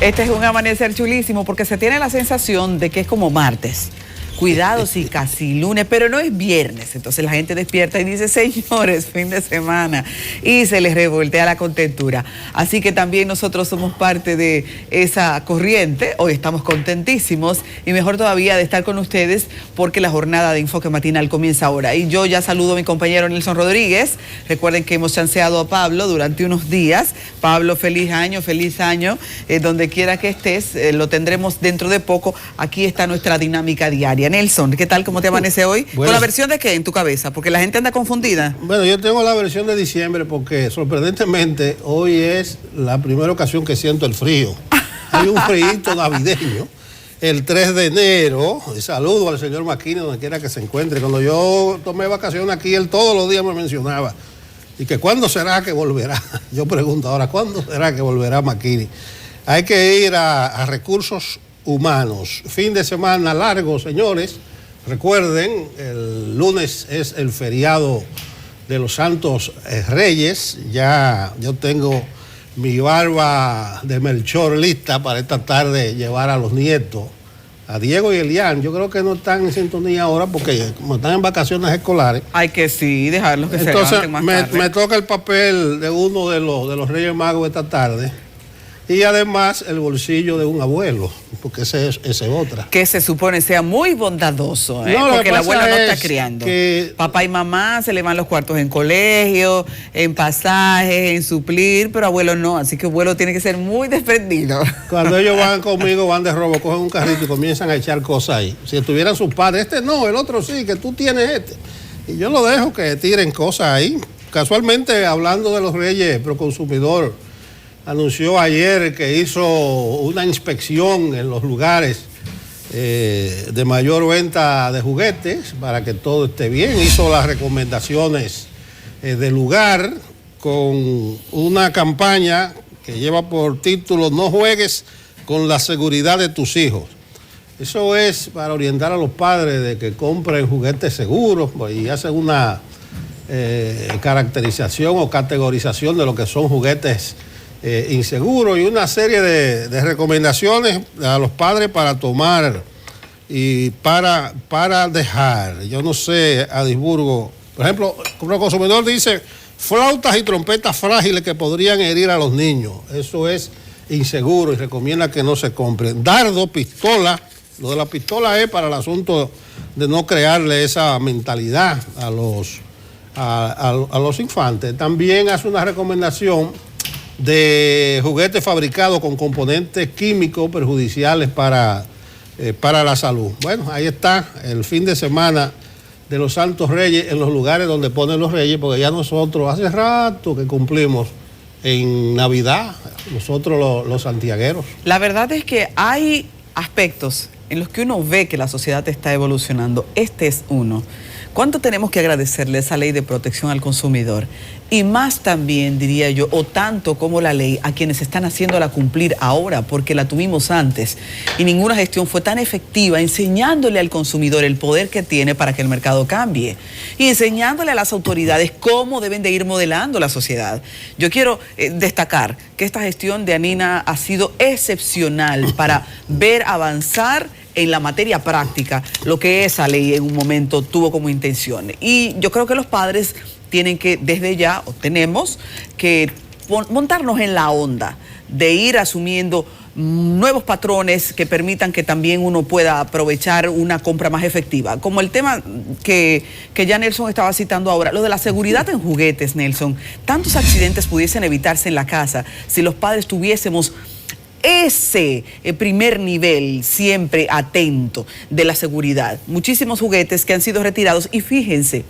Este es un amanecer chulísimo porque se tiene la sensación de que es como martes. Cuidado si casi lunes, pero no es viernes. Entonces la gente despierta y dice, señores, fin de semana. Y se les revoltea la contentura. Así que también nosotros somos parte de esa corriente. Hoy estamos contentísimos y mejor todavía de estar con ustedes porque la jornada de Enfoque Matinal comienza ahora. Y yo ya saludo a mi compañero Nelson Rodríguez. Recuerden que hemos chanceado a Pablo durante unos días. Pablo, feliz año. Donde quiera que estés, lo tendremos dentro de poco. Aquí está nuestra dinámica diaria. Nelson, ¿qué tal? ¿Cómo te amanece hoy? Bueno, ¿con la versión de qué en tu cabeza? Porque la gente anda confundida. Bueno, yo tengo la versión de diciembre porque sorprendentemente hoy es la primera ocasión que siento el frío. Hay un frío navideño. El 3 de enero, y saludo al señor Maquini donde quiera que se encuentre. Cuando yo tomé vacaciones aquí, él todos los días me mencionaba. Y que ¿cuándo será que volverá? Yo pregunto ahora, ¿cuándo será que volverá Maquini? Hay que ir a recursos humanos. Fin de semana largo, señores. Recuerden, el lunes es el feriado de los Santos Reyes. Ya yo tengo mi barba de Melchor lista para esta tarde llevar a los nietos, a Diego y Elian. Yo creo que no están en sintonía ahora porque como están en vacaciones escolares. Hay que sí, dejarlos que se levanten más tarde. Me toca el papel de uno de los Reyes Magos esta tarde. Y además el bolsillo de un abuelo, porque ese es otra. Que se supone sea muy bondadoso, ¿eh? No, porque la abuela no está criando. Papá y mamá se le van los cuartos en colegio, en pasajes, en suplir, pero abuelo no. Así que abuelo tiene que ser muy desprendido. Cuando ellos van conmigo, van de robo, cogen un carrito y comienzan a echar cosas ahí. Si estuvieran sus padres, este no, el otro sí, que tú tienes este. Y yo lo dejo que tiren cosas ahí. Casualmente, hablando de los Reyes Proconsumidor, anunció ayer que hizo una inspección en los lugares de mayor venta de juguetes para que todo esté bien. Hizo las recomendaciones del lugar con una campaña que lleva por título "No juegues con la seguridad de tus hijos". Eso es para orientar a los padres de que compren juguetes seguros y hacen una caracterización o categorización de lo que son juguetes inseguro y una serie de recomendaciones a los padres para tomar y para dejar. Yo no sé, Adisburgo, por ejemplo, como consumidor dice flautas y trompetas frágiles que podrían herir a los niños. Eso es inseguro y recomienda que no se compren. Dardo, pistola, lo de la pistola es para el asunto de no crearle esa mentalidad a los infantes. También hace una recomendación de juguetes fabricados con componentes químicos perjudiciales para la salud. Bueno, ahí está el fin de semana de los Santos Reyes en los lugares donde ponen los Reyes, porque ya nosotros hace rato que cumplimos en Navidad, nosotros los santiagueros. La verdad es que hay aspectos en los que uno ve que la sociedad está evolucionando. Este es uno. ¿Cuánto tenemos que agradecerle esa ley de protección al consumidor? Y más también, diría yo, o tanto como la ley, a quienes están haciéndola cumplir ahora, porque la tuvimos antes. Y ninguna gestión fue tan efectiva enseñándole al consumidor el poder que tiene para que el mercado cambie. Y enseñándole a las autoridades cómo deben de ir modelando la sociedad. Yo quiero destacar que esta gestión de Anina ha sido excepcional para ver avanzar en la materia práctica lo que esa ley en un momento tuvo como intención. Y yo creo que los padres tienen que, desde ya, o tenemos que montarnos en la onda de ir asumiendo nuevos patrones que permitan que también uno pueda aprovechar una compra más efectiva. Como el tema que ya Nelson estaba citando ahora, lo de la seguridad en juguetes, Nelson. Tantos accidentes pudiesen evitarse en la casa si los padres tuviésemos ese primer nivel siempre atento de la seguridad. Muchísimos juguetes que han sido retirados y fíjense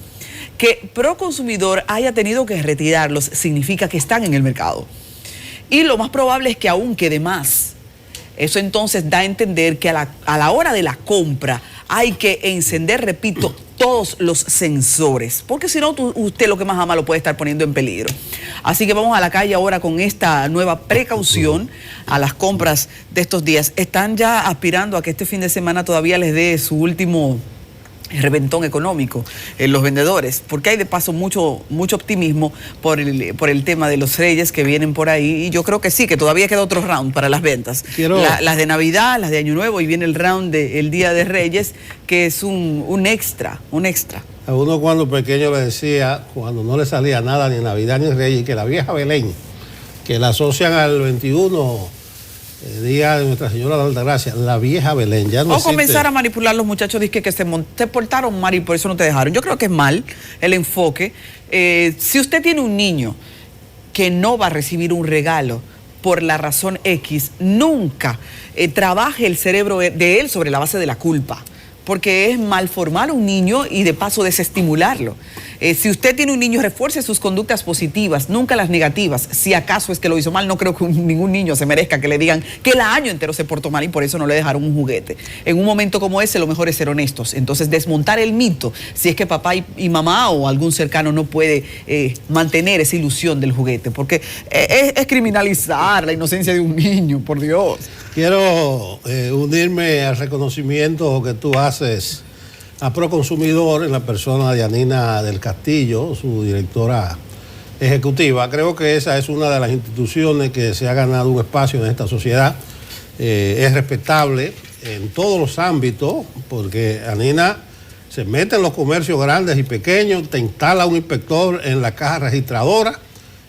que Proconsumidor haya tenido que retirarlos significa que están en el mercado. Y lo más probable es que aún quede más. Eso entonces da a entender que a la hora de la compra hay que encender, repito, todos los sensores, porque si no, usted lo que más ama lo puede estar poniendo en peligro. Así que vamos a la calle ahora con esta nueva precaución a las compras de estos días. Están ya aspirando a que este fin de semana todavía les dé su último reventón económico en los vendedores, porque hay de paso mucho optimismo por el tema de los Reyes que vienen por ahí, y yo creo que sí, que todavía queda otro round para las ventas. Las de Navidad, las de Año Nuevo, y viene el round del Día de Reyes, que es un extra. A uno cuando pequeño le decía, cuando no le salía nada ni Navidad ni Reyes, que la vieja Belén, que la asocian al 21... Día de Nuestra Señora de Altagracia, la vieja Belén, ya no existe. Comenzar a manipular los muchachos, dice que se portaron mal y por eso no te dejaron. Yo creo que es mal el enfoque. Si usted tiene un niño que no va a recibir un regalo por la razón X, nunca trabaje el cerebro de él sobre la base de la culpa, porque es malformar a un niño y de paso desestimularlo. Si usted tiene un niño, refuerce sus conductas positivas, nunca las negativas. Si acaso es que lo hizo mal, no creo que ningún niño se merezca que le digan que el año entero se portó mal y por eso no le dejaron un juguete. En un momento como ese, lo mejor es ser honestos. Entonces, desmontar el mito, si es que papá y mamá o algún cercano no puede mantener esa ilusión del juguete, porque es criminalizar la inocencia de un niño, por Dios. Quiero unirme al reconocimiento que tú haces a Proconsumidor en la persona de Yanina del Castillo, su directora ejecutiva. Creo que esa es una de las instituciones que se ha ganado un espacio en esta sociedad. Es respetable en todos los ámbitos, porque Yanina se mete en los comercios grandes y pequeños, te instala un inspector en la caja registradora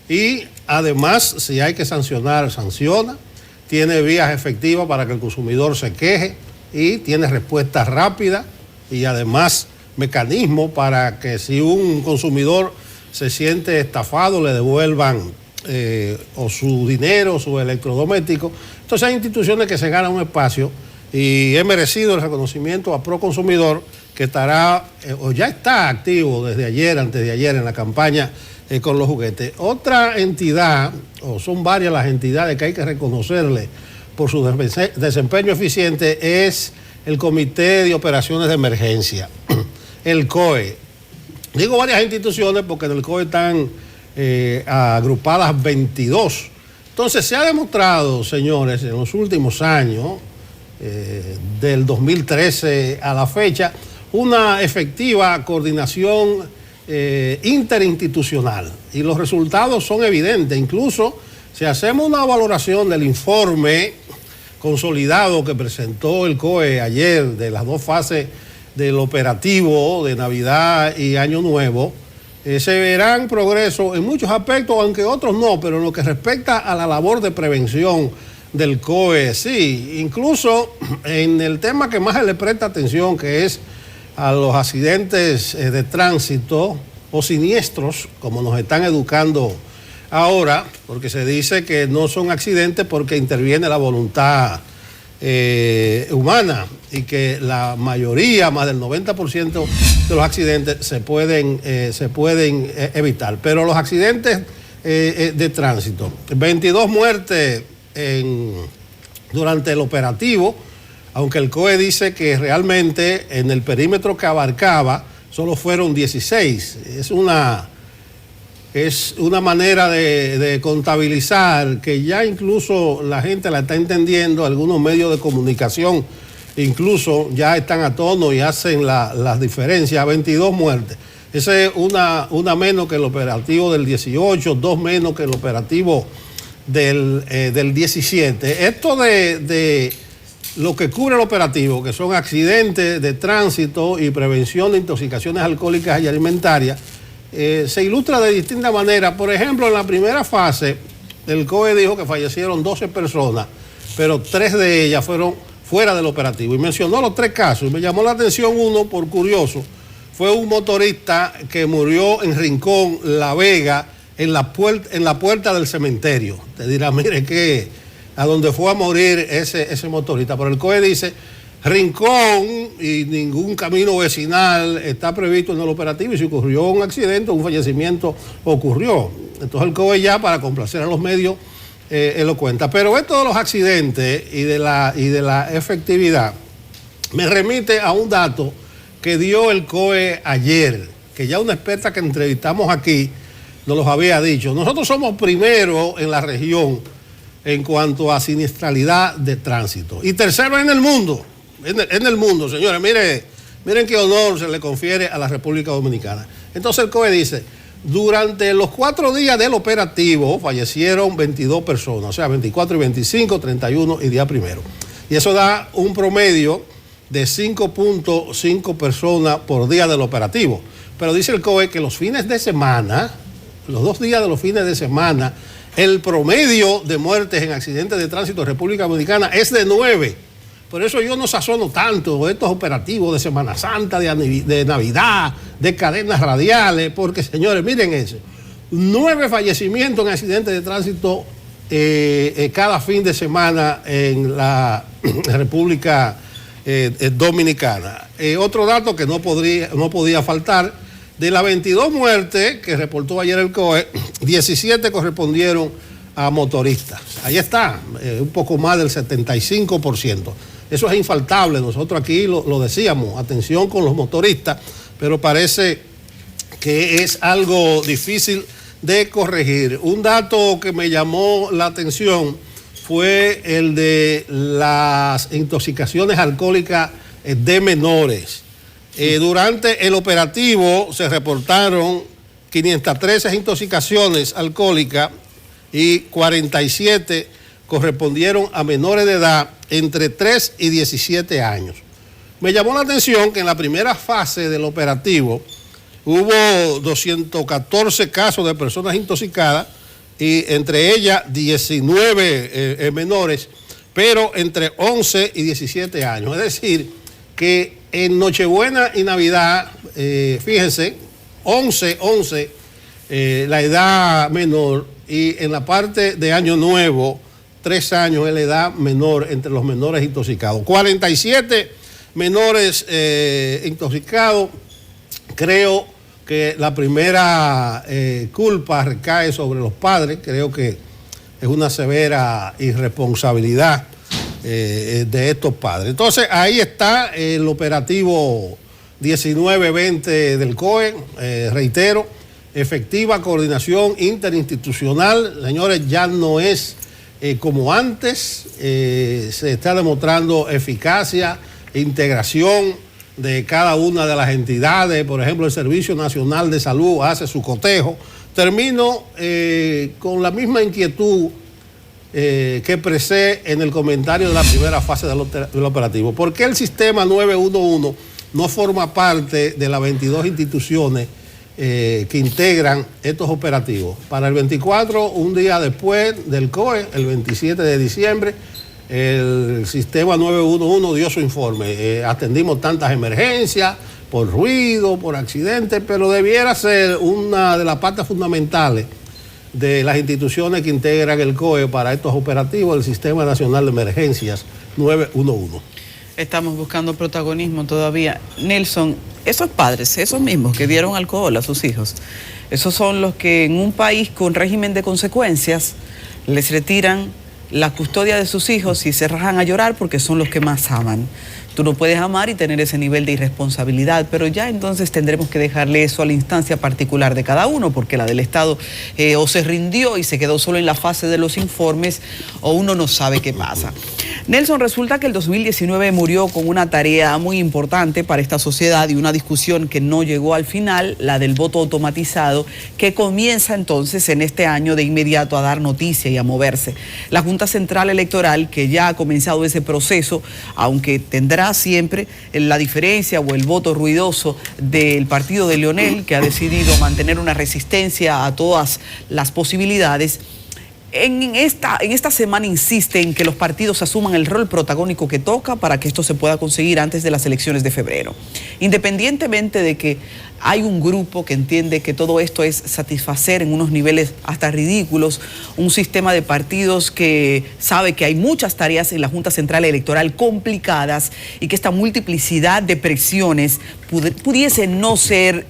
y además, si hay que sancionar, sanciona. Tiene vías efectivas para que el consumidor se queje y tiene respuesta rápida y además mecanismos para que si un consumidor se siente estafado le devuelvan o su dinero o su electrodoméstico. Entonces hay instituciones que se ganan un espacio y he merecido el reconocimiento a Proconsumidor, que estará o ya está activo desde ayer, antes de ayer, en la campaña con los juguetes. Otra entidad, o son varias las entidades que hay que reconocerle por su desempeño eficiente, es el Comité de Operaciones de Emergencia, el COE. Digo varias instituciones porque en el COE están agrupadas 22. Entonces se ha demostrado, señores, en los últimos años, del 2013 a la fecha, una efectiva coordinación interinstitucional, y los resultados son evidentes. Incluso si hacemos una valoración del informe consolidado que presentó el COE ayer de las dos fases del operativo de Navidad y Año Nuevo, se verán progresos en muchos aspectos, aunque otros no, pero en lo que respecta a la labor de prevención del COE, sí. Incluso en el tema que más se le presta atención, que es a los accidentes de tránsito o siniestros, como nos están educando ahora, porque se dice que no son accidentes porque interviene la voluntad humana, y que la mayoría, más del 90% de los accidentes se pueden evitar. Pero los accidentes de tránsito, 22 muertes durante el operativo, aunque el COE dice que realmente en el perímetro que abarcaba solo fueron 16. Es una manera de contabilizar que ya incluso la gente la está entendiendo. Algunos medios de comunicación incluso ya están a tono y hacen las diferencias. 22 muertes. Esa es una menos que el operativo del 18, 2 menos que el operativo del 17. Esto de lo que cubre el operativo, que son accidentes de tránsito y prevención de intoxicaciones alcohólicas y alimentarias, se ilustra de distintas maneras. Por ejemplo, en la primera fase, el COE dijo que fallecieron 12 personas, pero 3 de ellas fueron fuera del operativo. Y mencionó los 3 casos. Y me llamó la atención uno, por curioso. Fue un motorista que murió en Rincón, La Vega, en la puerta del cementerio. Te dirá, mire, que a donde fue a morir ese motorista. Pero el COE dice, Rincón y ningún camino vecinal está previsto en el operativo, y si ocurrió un accidente, un fallecimiento ocurrió. Entonces el COE, ya para complacer a los medios, lo cuenta. Pero esto de los accidentes y de la efectividad me remite a un dato que dio el COE ayer, que ya una experta que entrevistamos aquí nos los había dicho. Nosotros somos primero en la región en cuanto a siniestralidad de tránsito, y tercero en el mundo. En el mundo, señores, mire, Miren qué honor se le confiere a la República Dominicana. Entonces el COE dice, durante los 4 días del operativo fallecieron 22 personas, o sea, 24 y 25, 31 y día primero. Y eso da un promedio de 5.5 personas por día del operativo. Pero dice el COE que los fines de semana, los 2 días de los fines de semana, el promedio de muertes en accidentes de tránsito en República Dominicana es de 9. Por eso yo no sazono tanto estos operativos de Semana Santa, de Navidad, de cadenas radiales, porque señores, miren eso, 9 fallecimientos en accidentes de tránsito cada fin de semana en la República Dominicana. Otro dato que no podía faltar, de las 22 muertes que reportó ayer el COE, 17 correspondieron a motoristas. Ahí está, un poco más del 75%. Eso es infaltable, nosotros aquí lo decíamos, atención con los motoristas, pero parece que es algo difícil de corregir. Un dato que me llamó la atención fue el de las intoxicaciones alcohólicas de menores. Durante el operativo se reportaron 513 intoxicaciones alcohólicas y 47 correspondieron a menores de edad entre 3 y 17 años. Me llamó la atención que en la primera fase del operativo hubo 214 casos de personas intoxicadas y entre ellas 19 menores, pero entre 11 y 17 años. Es decir, que en Nochebuena y Navidad, fíjense, 11 la edad menor, y en la parte de Año Nuevo, 3 años es la edad menor entre los menores intoxicados. 47 menores intoxicados. Creo que la primera culpa recae sobre los padres. Creo que es una severa irresponsabilidad de estos padres. Entonces, ahí está el operativo 1920 del COE. Reitero, efectiva coordinación interinstitucional. Señores, ya no es como antes, se está demostrando eficacia, integración de cada una de las entidades. Por ejemplo, el Servicio Nacional de Salud hace su cotejo. Termino con la misma inquietud que expresé en el comentario de la primera fase del operativo. ¿Por qué el sistema 911 no forma parte de las 22 instituciones que integran estos operativos? Para el 24, un día después del COE, el 27 de diciembre, el sistema 911 dio su informe. Atendimos tantas emergencias por ruido, por accidentes, pero debiera ser una de las partes fundamentales de las instituciones que integran el COE para estos operativos, el Sistema Nacional de Emergencias 911. Estamos buscando protagonismo todavía. Nelson, esos padres, esos mismos que dieron alcohol a sus hijos, esos son los que en un país con régimen de consecuencias les retiran la custodia de sus hijos y se rajan a llorar porque son los que más aman. Tú no puedes amar y tener ese nivel de irresponsabilidad, pero ya entonces tendremos que dejarle eso a la instancia particular de cada uno, porque la del Estado o se rindió y se quedó solo en la fase de los informes, o uno no sabe qué pasa. Nelson, resulta que el 2019 murió con una tarea muy importante para esta sociedad y una discusión que no llegó al final, la del voto automatizado, que comienza entonces en este año de inmediato a dar noticia y a moverse. La Junta Central Electoral, que ya ha comenzado ese proceso, aunque tendrá siempre la diferencia o el voto ruidoso del partido de Leonel, que ha decidido mantener una resistencia a todas las posibilidades. En esta semana insiste en que los partidos asuman el rol protagónico que toca para que esto se pueda conseguir antes de las elecciones de febrero. Independientemente de que hay un grupo que entiende que todo esto es satisfacer en unos niveles hasta ridículos un sistema de partidos que sabe que hay muchas tareas en la Junta Central Electoral complicadas y que esta multiplicidad de presiones pudiese no ser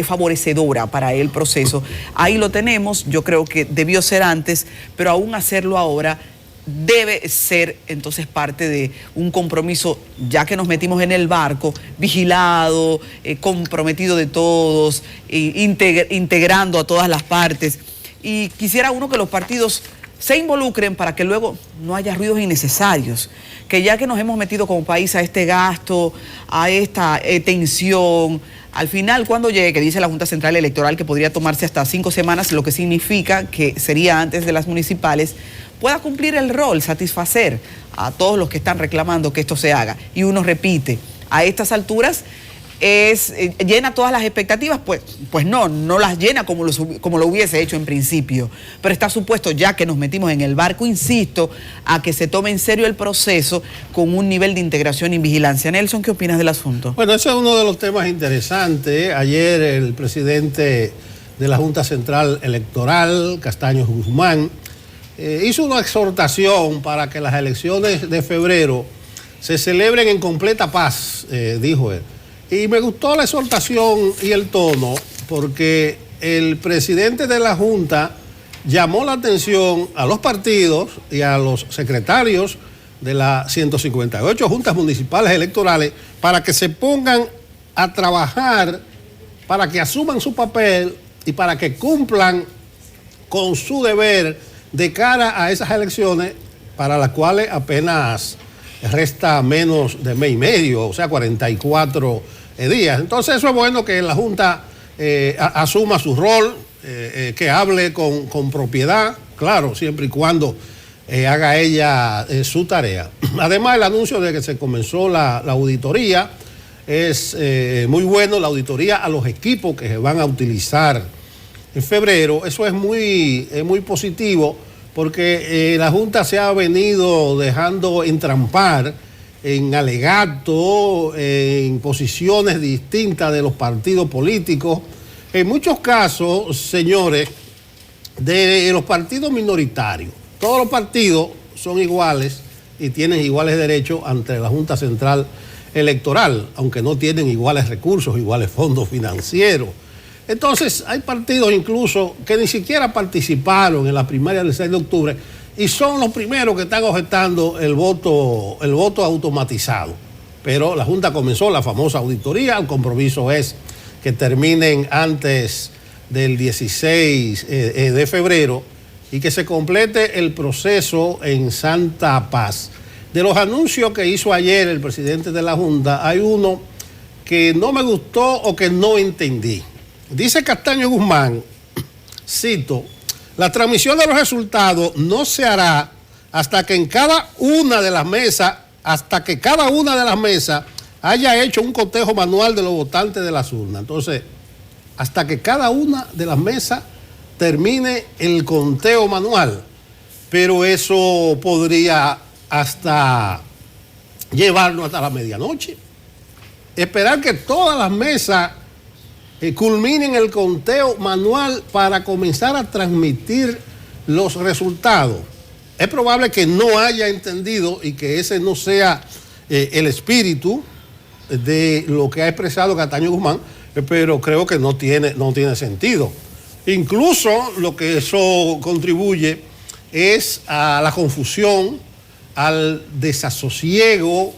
favorecedora para el proceso. Ahí lo tenemos, yo creo que debió ser antes, pero aún hacerlo ahora debe ser entonces parte de un compromiso, ya que nos metimos en el barco, vigilado, comprometido de todos, integrando a todas las partes. Y quisiera uno que los partidos se involucren para que luego no haya ruidos innecesarios, que ya que nos hemos metido como país a este gasto, a esta tensión, al final cuando llegue, que dice la Junta Central Electoral que podría tomarse hasta 5 semanas, lo que significa que sería antes de las municipales, pueda cumplir el rol, satisfacer a todos los que están reclamando que esto se haga. Y uno repite, a estas alturas llena todas las expectativas, pues no las llena como lo hubiese hecho en principio, pero está supuesto, ya que nos metimos en el barco, insisto, a que se tome en serio el proceso con un nivel de integración y vigilancia. Nelson, ¿qué opinas del asunto? Bueno, ese es uno de los temas interesantes. Ayer el presidente de la Junta Central Electoral, Castaño Guzmán, hizo una exhortación para que las elecciones de febrero se celebren en completa paz, dijo él. Y me gustó la exhortación y el tono, porque el presidente de la Junta llamó la atención a los partidos y a los secretarios de las 158 juntas municipales electorales para que se pongan a trabajar, para que asuman su papel y para que cumplan con su deber de cara a esas elecciones para las cuales apenas resta menos de mes y medio, o sea, 44 días. Entonces eso es bueno, que la Junta asuma su rol, que hable con propiedad, claro, siempre y cuando haga ella su tarea. Además, el anuncio de que se comenzó la auditoría es muy bueno, la auditoría a los equipos que se van a utilizar en febrero. Eso es muy positivo, porque la Junta se ha venido dejando entrampar en alegatos, en posiciones distintas de los partidos políticos. En muchos casos, señores, de los partidos minoritarios. Todos los partidos son iguales y tienen iguales derechos ante la Junta Central Electoral, aunque no tienen iguales recursos, iguales fondos financieros. Entonces, hay partidos incluso que ni siquiera participaron en la primaria del 6 de octubre y son los primeros que están objetando el voto automatizado. Pero la Junta comenzó la famosa auditoría, el compromiso es que terminen antes del 16 de febrero y que se complete el proceso en santa paz. De los anuncios que hizo ayer el presidente de la Junta, hay uno que no me gustó o que no entendí. Dice Castaño Guzmán, cito, la transmisión de los resultados no se hará hasta que cada una de las mesas haya hecho un cotejo manual de los votantes de las urnas. Entonces, hasta que cada una de las mesas termine el conteo manual. Pero eso podría hasta llevarnos hasta la medianoche. Esperar que todas las mesas culminen el conteo manual para comenzar a transmitir los resultados. Es probable que no haya entendido y que ese no sea el espíritu de lo que ha expresado Castaño Guzmán, pero creo que no tiene sentido. Incluso lo que eso contribuye es a la confusión, al desasosiego,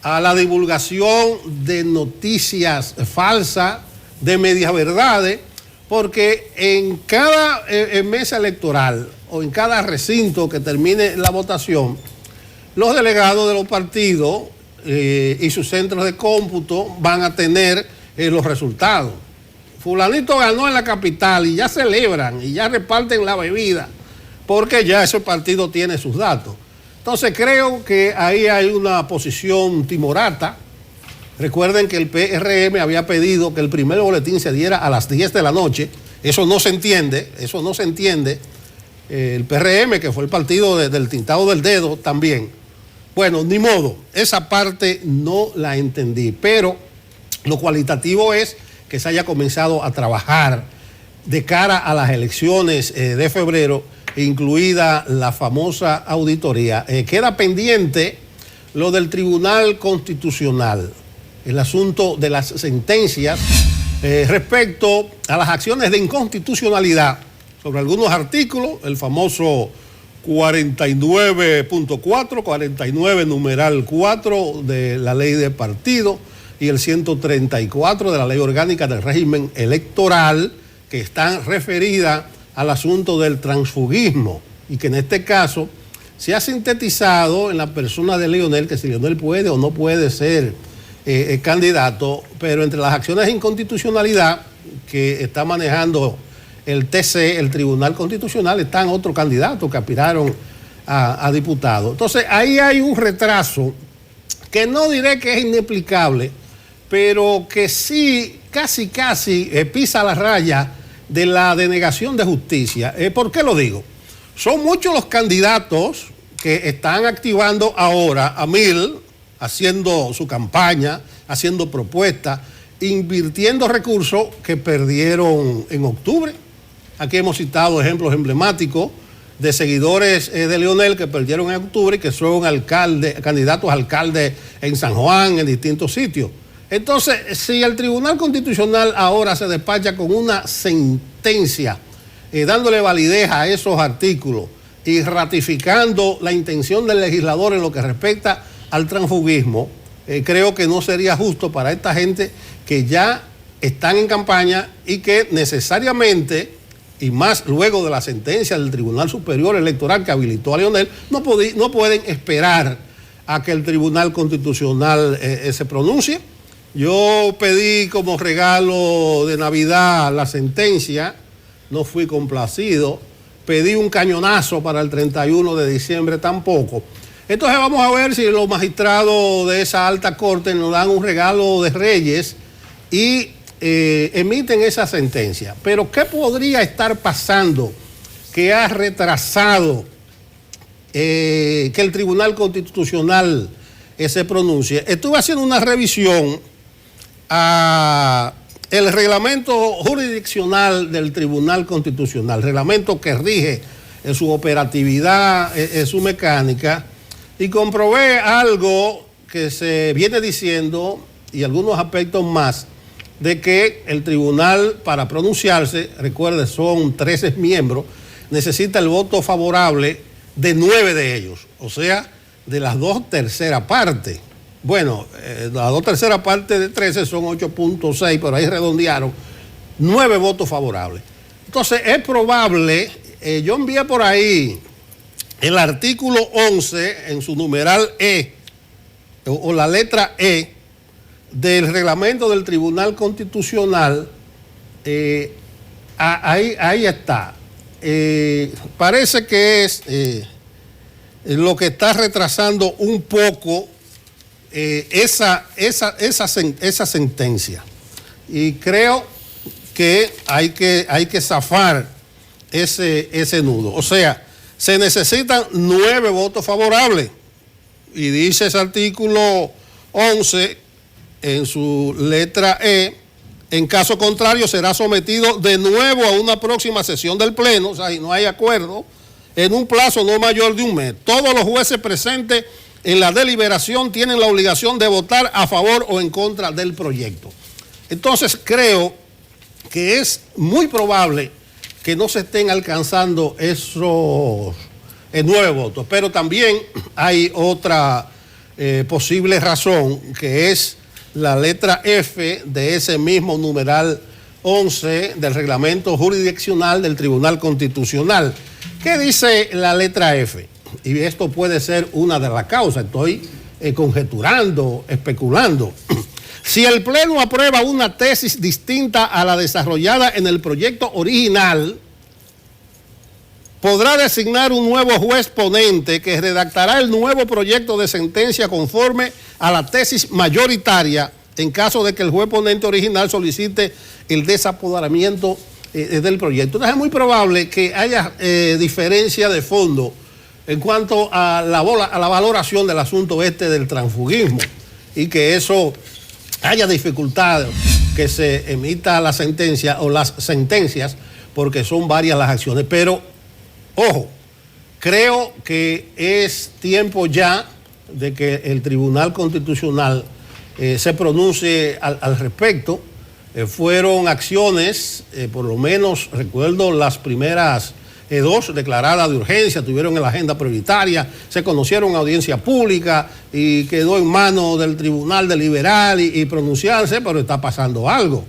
a la divulgación de noticias falsas, de medias verdades, porque en cada mesa electoral o en cada recinto que termine la votación, los delegados de los partidos y sus centros de cómputo van a tener los resultados. Fulanito ganó en la capital y ya celebran y ya reparten la bebida, porque ya ese partido tiene sus datos. Entonces creo que ahí hay una posición timorata. Recuerden que el PRM había pedido que el primer boletín se diera a las 10 de la noche. Eso no se entiende. El PRM, que fue el partido del tintado del dedo también. Bueno, ni modo, esa parte no la entendí. Pero lo cualitativo es que se haya comenzado a trabajar de cara a las elecciones de febrero, incluida la famosa auditoría. Queda pendiente lo del Tribunal Constitucional, el asunto de las sentencias respecto a las acciones de inconstitucionalidad sobre algunos artículos, el famoso 49.4, 49 numeral 4 de la ley de partido y el 134 de la ley orgánica del régimen electoral, que están referidas al asunto del transfugismo. y que en este caso se ha sintetizado en la persona de Leonel, que si Leonel puede o no puede ser candidato, pero entre las acciones de inconstitucionalidad que está manejando el TC, el Tribunal Constitucional, están otros candidatos que aspiraron a diputados. Entonces, ahí hay un retraso que no diré que es inexplicable, pero que sí casi pisa la raya de la denegación de justicia. ¿Por qué lo digo? Son muchos los candidatos que están activando ahora a mil, haciendo su campaña, haciendo propuestas, invirtiendo recursos que perdieron en octubre. Aquí hemos citado ejemplos emblemáticos de seguidores de Leonel que perdieron en octubre y que son candidatos a alcalde en San Juan, en distintos sitios. Entonces, si el Tribunal Constitucional ahora se despacha con una sentencia, dándole validez a esos artículos y ratificando la intención del legislador en lo que respecta al transfugismo, creo que no sería justo para esta gente que ya están en campaña y que necesariamente, y más luego de la sentencia del Tribunal Superior Electoral que habilitó a Leonel, no pueden esperar a que el Tribunal Constitucional se pronuncie. Yo pedí como regalo de Navidad la sentencia, no fui complacido, pedí un cañonazo para el 31 de diciembre tampoco. Entonces vamos a ver si los magistrados de esa alta corte nos dan un regalo de Reyes y emiten esa sentencia. Pero ¿qué podría estar pasando que ha retrasado que el Tribunal Constitucional se pronuncie? Estuve haciendo una revisión a el reglamento jurisdiccional del Tribunal Constitucional, reglamento que rige su operatividad, su mecánica, y comprobé algo que se viene diciendo y algunos aspectos más, de que el tribunal, para pronunciarse, recuerde, son 13 miembros, necesita el voto favorable de 9 de ellos, o sea, de las 2/3 partes. Bueno, las 2/3 partes de 13 son 8.6, pero ahí redondearon 9 votos favorables. Entonces, es probable, yo envié por ahí el artículo 11 en su numeral E, o la letra E, del reglamento del Tribunal Constitucional. Ahí está. Parece que es lo que está retrasando un poco esa sentencia. Y creo que hay que zafar ese nudo. O sea, se necesitan 9 votos favorables. Y dice ese artículo 11 en su letra E, en caso contrario será sometido de nuevo a una próxima sesión del Pleno, o sea, si no hay acuerdo, en un plazo no mayor de un mes. Todos los jueces presentes en la deliberación tienen la obligación de votar a favor o en contra del proyecto. Entonces creo que es muy probable que no se estén alcanzando esos 9 votos, pero también hay otra posible razón, que es la letra F de ese mismo numeral 11 del reglamento jurisdiccional del Tribunal Constitucional. ¿Qué dice la letra F? Y esto puede ser una de las causas, estoy conjeturando, especulando. Si el Pleno aprueba una tesis distinta a la desarrollada en el proyecto original, podrá designar un nuevo juez ponente que redactará el nuevo proyecto de sentencia conforme a la tesis mayoritaria en caso de que el juez ponente original solicite el desapoderamiento del proyecto. Entonces es muy probable que haya diferencia de fondo en cuanto a la valoración del asunto del transfugismo y que eso haya dificultad que se emita la sentencia o las sentencias, porque son varias las acciones. Pero ojo, creo que es tiempo ya de que el Tribunal Constitucional se pronuncie al respecto. Fueron acciones, por lo menos recuerdo las primeras 2 declaradas de urgencia, tuvieron en la agenda prioritaria, se conocieron en audiencia pública y quedó en manos del Tribunal deliberar y pronunciarse, pero está pasando algo.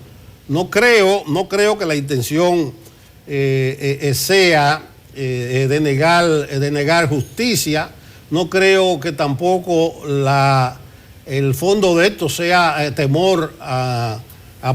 No creo que la intención sea denegar justicia. No creo que tampoco el fondo de esto sea temor a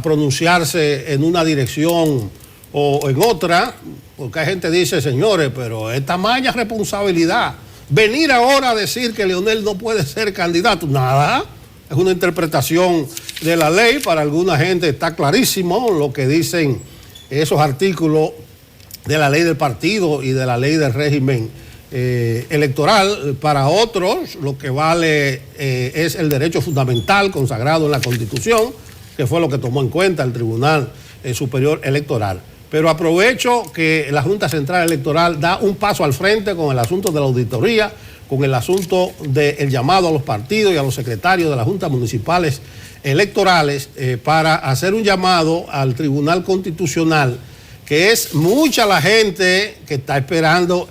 pronunciarse en una dirección o en otra, porque hay gente que dice, señores, pero es tamaña responsabilidad. Venir ahora a decir que Leonel no puede ser candidato, nada, es una interpretación de la ley. Para alguna gente está clarísimo lo que dicen esos artículos de la ley del partido y de la ley del régimen electoral. Para otros lo que vale es el derecho fundamental consagrado en la Constitución, que fue lo que tomó en cuenta el Tribunal Superior Electoral. Pero aprovecho que la Junta Central Electoral da un paso al frente con el asunto de la auditoría, con el asunto del llamado a los partidos y a los secretarios de las juntas municipales electorales para hacer un llamado al Tribunal Constitucional, que es mucha la gente que está esperando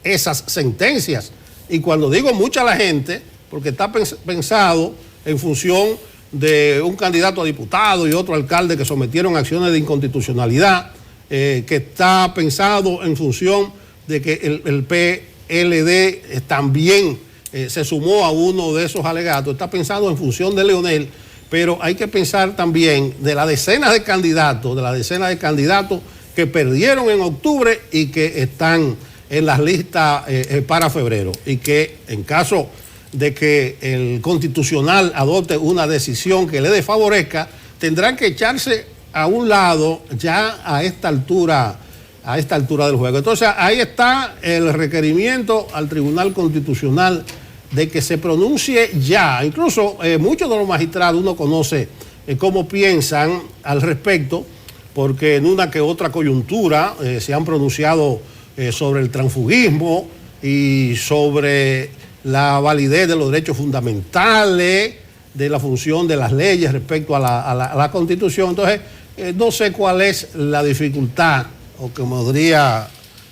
esas sentencias. Y cuando digo mucha la gente, porque está pensado en función de un candidato a diputado y otro alcalde que sometieron acciones de inconstitucionalidad, que está pensado en función de que el PLD también se sumó a uno de esos alegatos, está pensado en función de Leonel, pero hay que pensar también de las decenas de candidatos, que perdieron en octubre y que están en las listas para febrero, y que en caso de que el Constitucional adopte una decisión que le desfavorezca, tendrán que echarse a un lado ya a esta altura del juego. Entonces ahí está el requerimiento al Tribunal Constitucional de que se pronuncie ya. Incluso muchos de los magistrados uno conoce cómo piensan al respecto, porque en una que otra coyuntura se han pronunciado sobre el transfugismo y sobre la validez de los derechos fundamentales, de la función de las leyes respecto a la Constitución. Entonces, no sé cuál es la dificultad, o como diría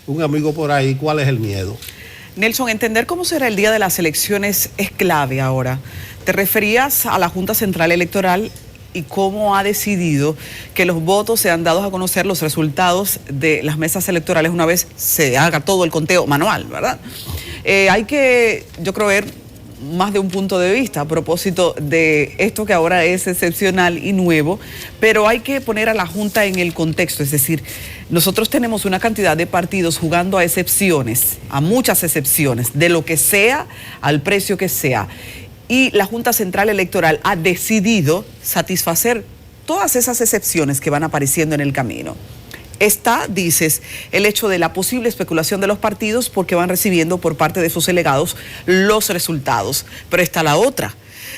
un amigo por ahí, cuál es el miedo. Nelson, entender cómo será el día de las elecciones es clave ahora. Te referías a la Junta Central Electoral y cómo ha decidido que los votos sean dados a conocer, los resultados de las mesas electorales una vez se haga todo el conteo manual, ¿verdad? Hay que, yo creo, ver más de un punto de vista a propósito de esto que ahora es excepcional y nuevo, pero hay que poner a la Junta en el contexto. Es decir, nosotros tenemos una cantidad de partidos jugando a excepciones, a muchas excepciones, de lo que sea, al precio que sea. Y la Junta Central Electoral ha decidido satisfacer todas esas excepciones que van apareciendo en el camino. Está, dices, el hecho de la posible especulación de los partidos porque van recibiendo por parte de sus delegados los resultados. Pero está la otra.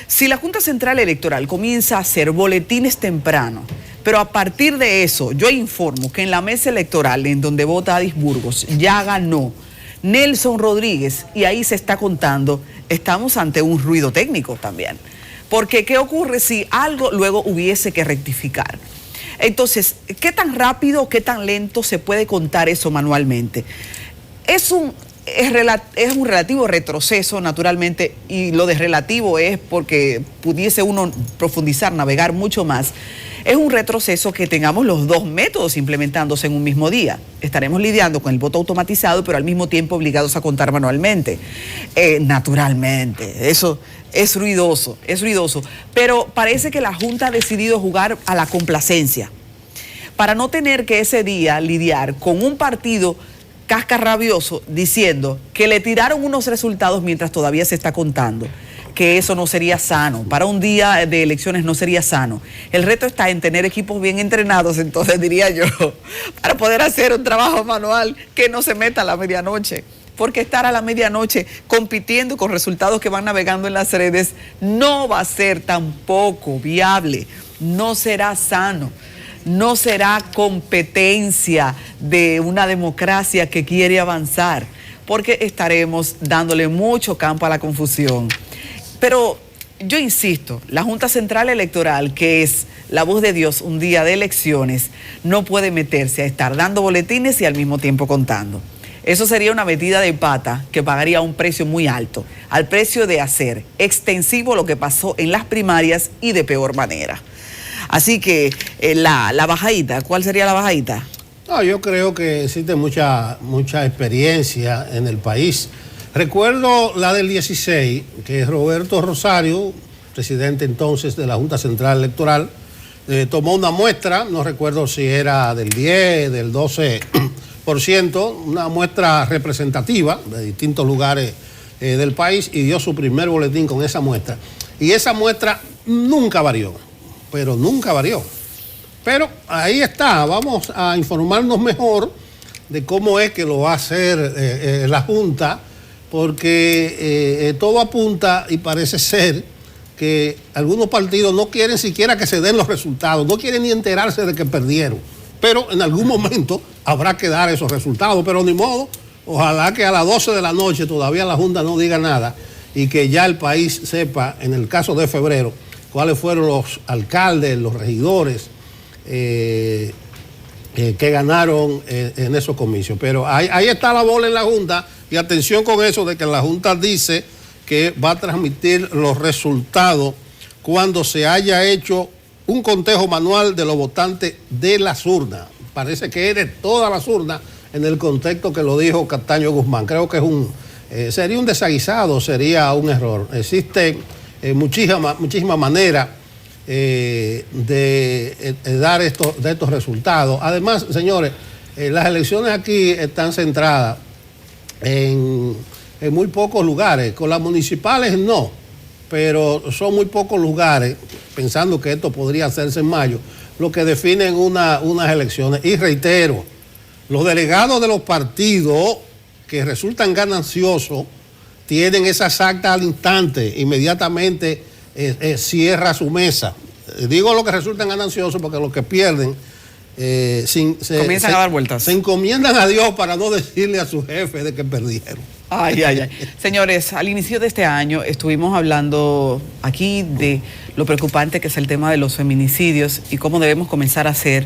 Si la Junta Central Electoral comienza a hacer boletines temprano, pero a partir de eso yo informo que en la mesa electoral en donde vota Adis Burgos ya ganó Nelson Rodríguez y ahí se está contando, estamos ante un ruido técnico también. Porque ¿qué ocurre si algo luego hubiese que rectificar? Entonces, ¿qué tan rápido, qué tan lento se puede contar eso manualmente? Es un relativo retroceso, naturalmente, y lo de relativo es porque pudiese uno profundizar, navegar mucho más. Es un retroceso que tengamos los dos métodos implementándose en un mismo día. Estaremos lidiando con el voto automatizado, pero al mismo tiempo obligados a contar manualmente. Naturalmente, eso es ruidoso, pero parece que la Junta ha decidido jugar a la complacencia para no tener que ese día lidiar con un partido cascarrabioso diciendo que le tiraron unos resultados mientras todavía se está contando, que eso no sería sano, para un día de elecciones no sería sano. El reto está en tener equipos bien entrenados, entonces diría yo, para poder hacer un trabajo manual que no se meta a la medianoche. Porque estar a la medianoche compitiendo con resultados que van navegando en las redes no va a ser tampoco viable, no será sano, no será competencia de una democracia que quiere avanzar, porque estaremos dándole mucho campo a la confusión. Pero yo insisto, la Junta Central Electoral, que es la voz de Dios un día de elecciones, no puede meterse a estar dando boletines y al mismo tiempo contando. Eso sería una metida de pata que pagaría un precio muy alto, al precio de hacer extensivo lo que pasó en las primarias y de peor manera. Así que la bajadita, ¿cuál sería la bajadita? No, yo creo que existe mucha experiencia en el país. Recuerdo la del 16, que Roberto Rosario, presidente entonces de la Junta Central Electoral, tomó una muestra, no recuerdo si era del 10, del 12%, una muestra representativa de distintos lugares del país, y dio su primer boletín con esa muestra. Y esa muestra nunca varió, pero nunca varió. Pero ahí está, vamos a informarnos mejor de cómo es que lo va a hacer la Junta, porque todo apunta y parece ser que algunos partidos no quieren siquiera que se den los resultados, no quieren ni enterarse de que perdieron. Pero en algún momento habrá que dar esos resultados, pero ni modo, ojalá que a las 12 de la noche todavía la Junta no diga nada y que ya el país sepa, en el caso de febrero, cuáles fueron los alcaldes, los regidores que ganaron en esos comicios. Pero ahí está la bola en la Junta, y atención con eso de que la Junta dice que va a transmitir los resultados cuando se haya hecho un conteo manual de los votantes de las urnas. Parece que es de todas las urnas, en el contexto que lo dijo Castaño Guzmán. Creo que es sería un desaguisado, sería un error. Existen muchísimas maneras de dar estos resultados. Además, señores, las elecciones aquí están centradas en muy pocos lugares. Con las municipales no, pero son muy pocos lugares, pensando que esto podría hacerse en mayo, lo que definen unas elecciones. Y reitero, los delegados de los partidos que resultan gananciosos tienen esas actas al instante, inmediatamente cierra su mesa. Digo lo que resultan gananciosos porque los que pierden comienzan a dar vueltas. Se encomiendan a Dios para no decirle a su jefe de que perdieron. Ay. Señores, al inicio de este año estuvimos hablando aquí de lo preocupante que es el tema de los feminicidios y cómo debemos comenzar a hacer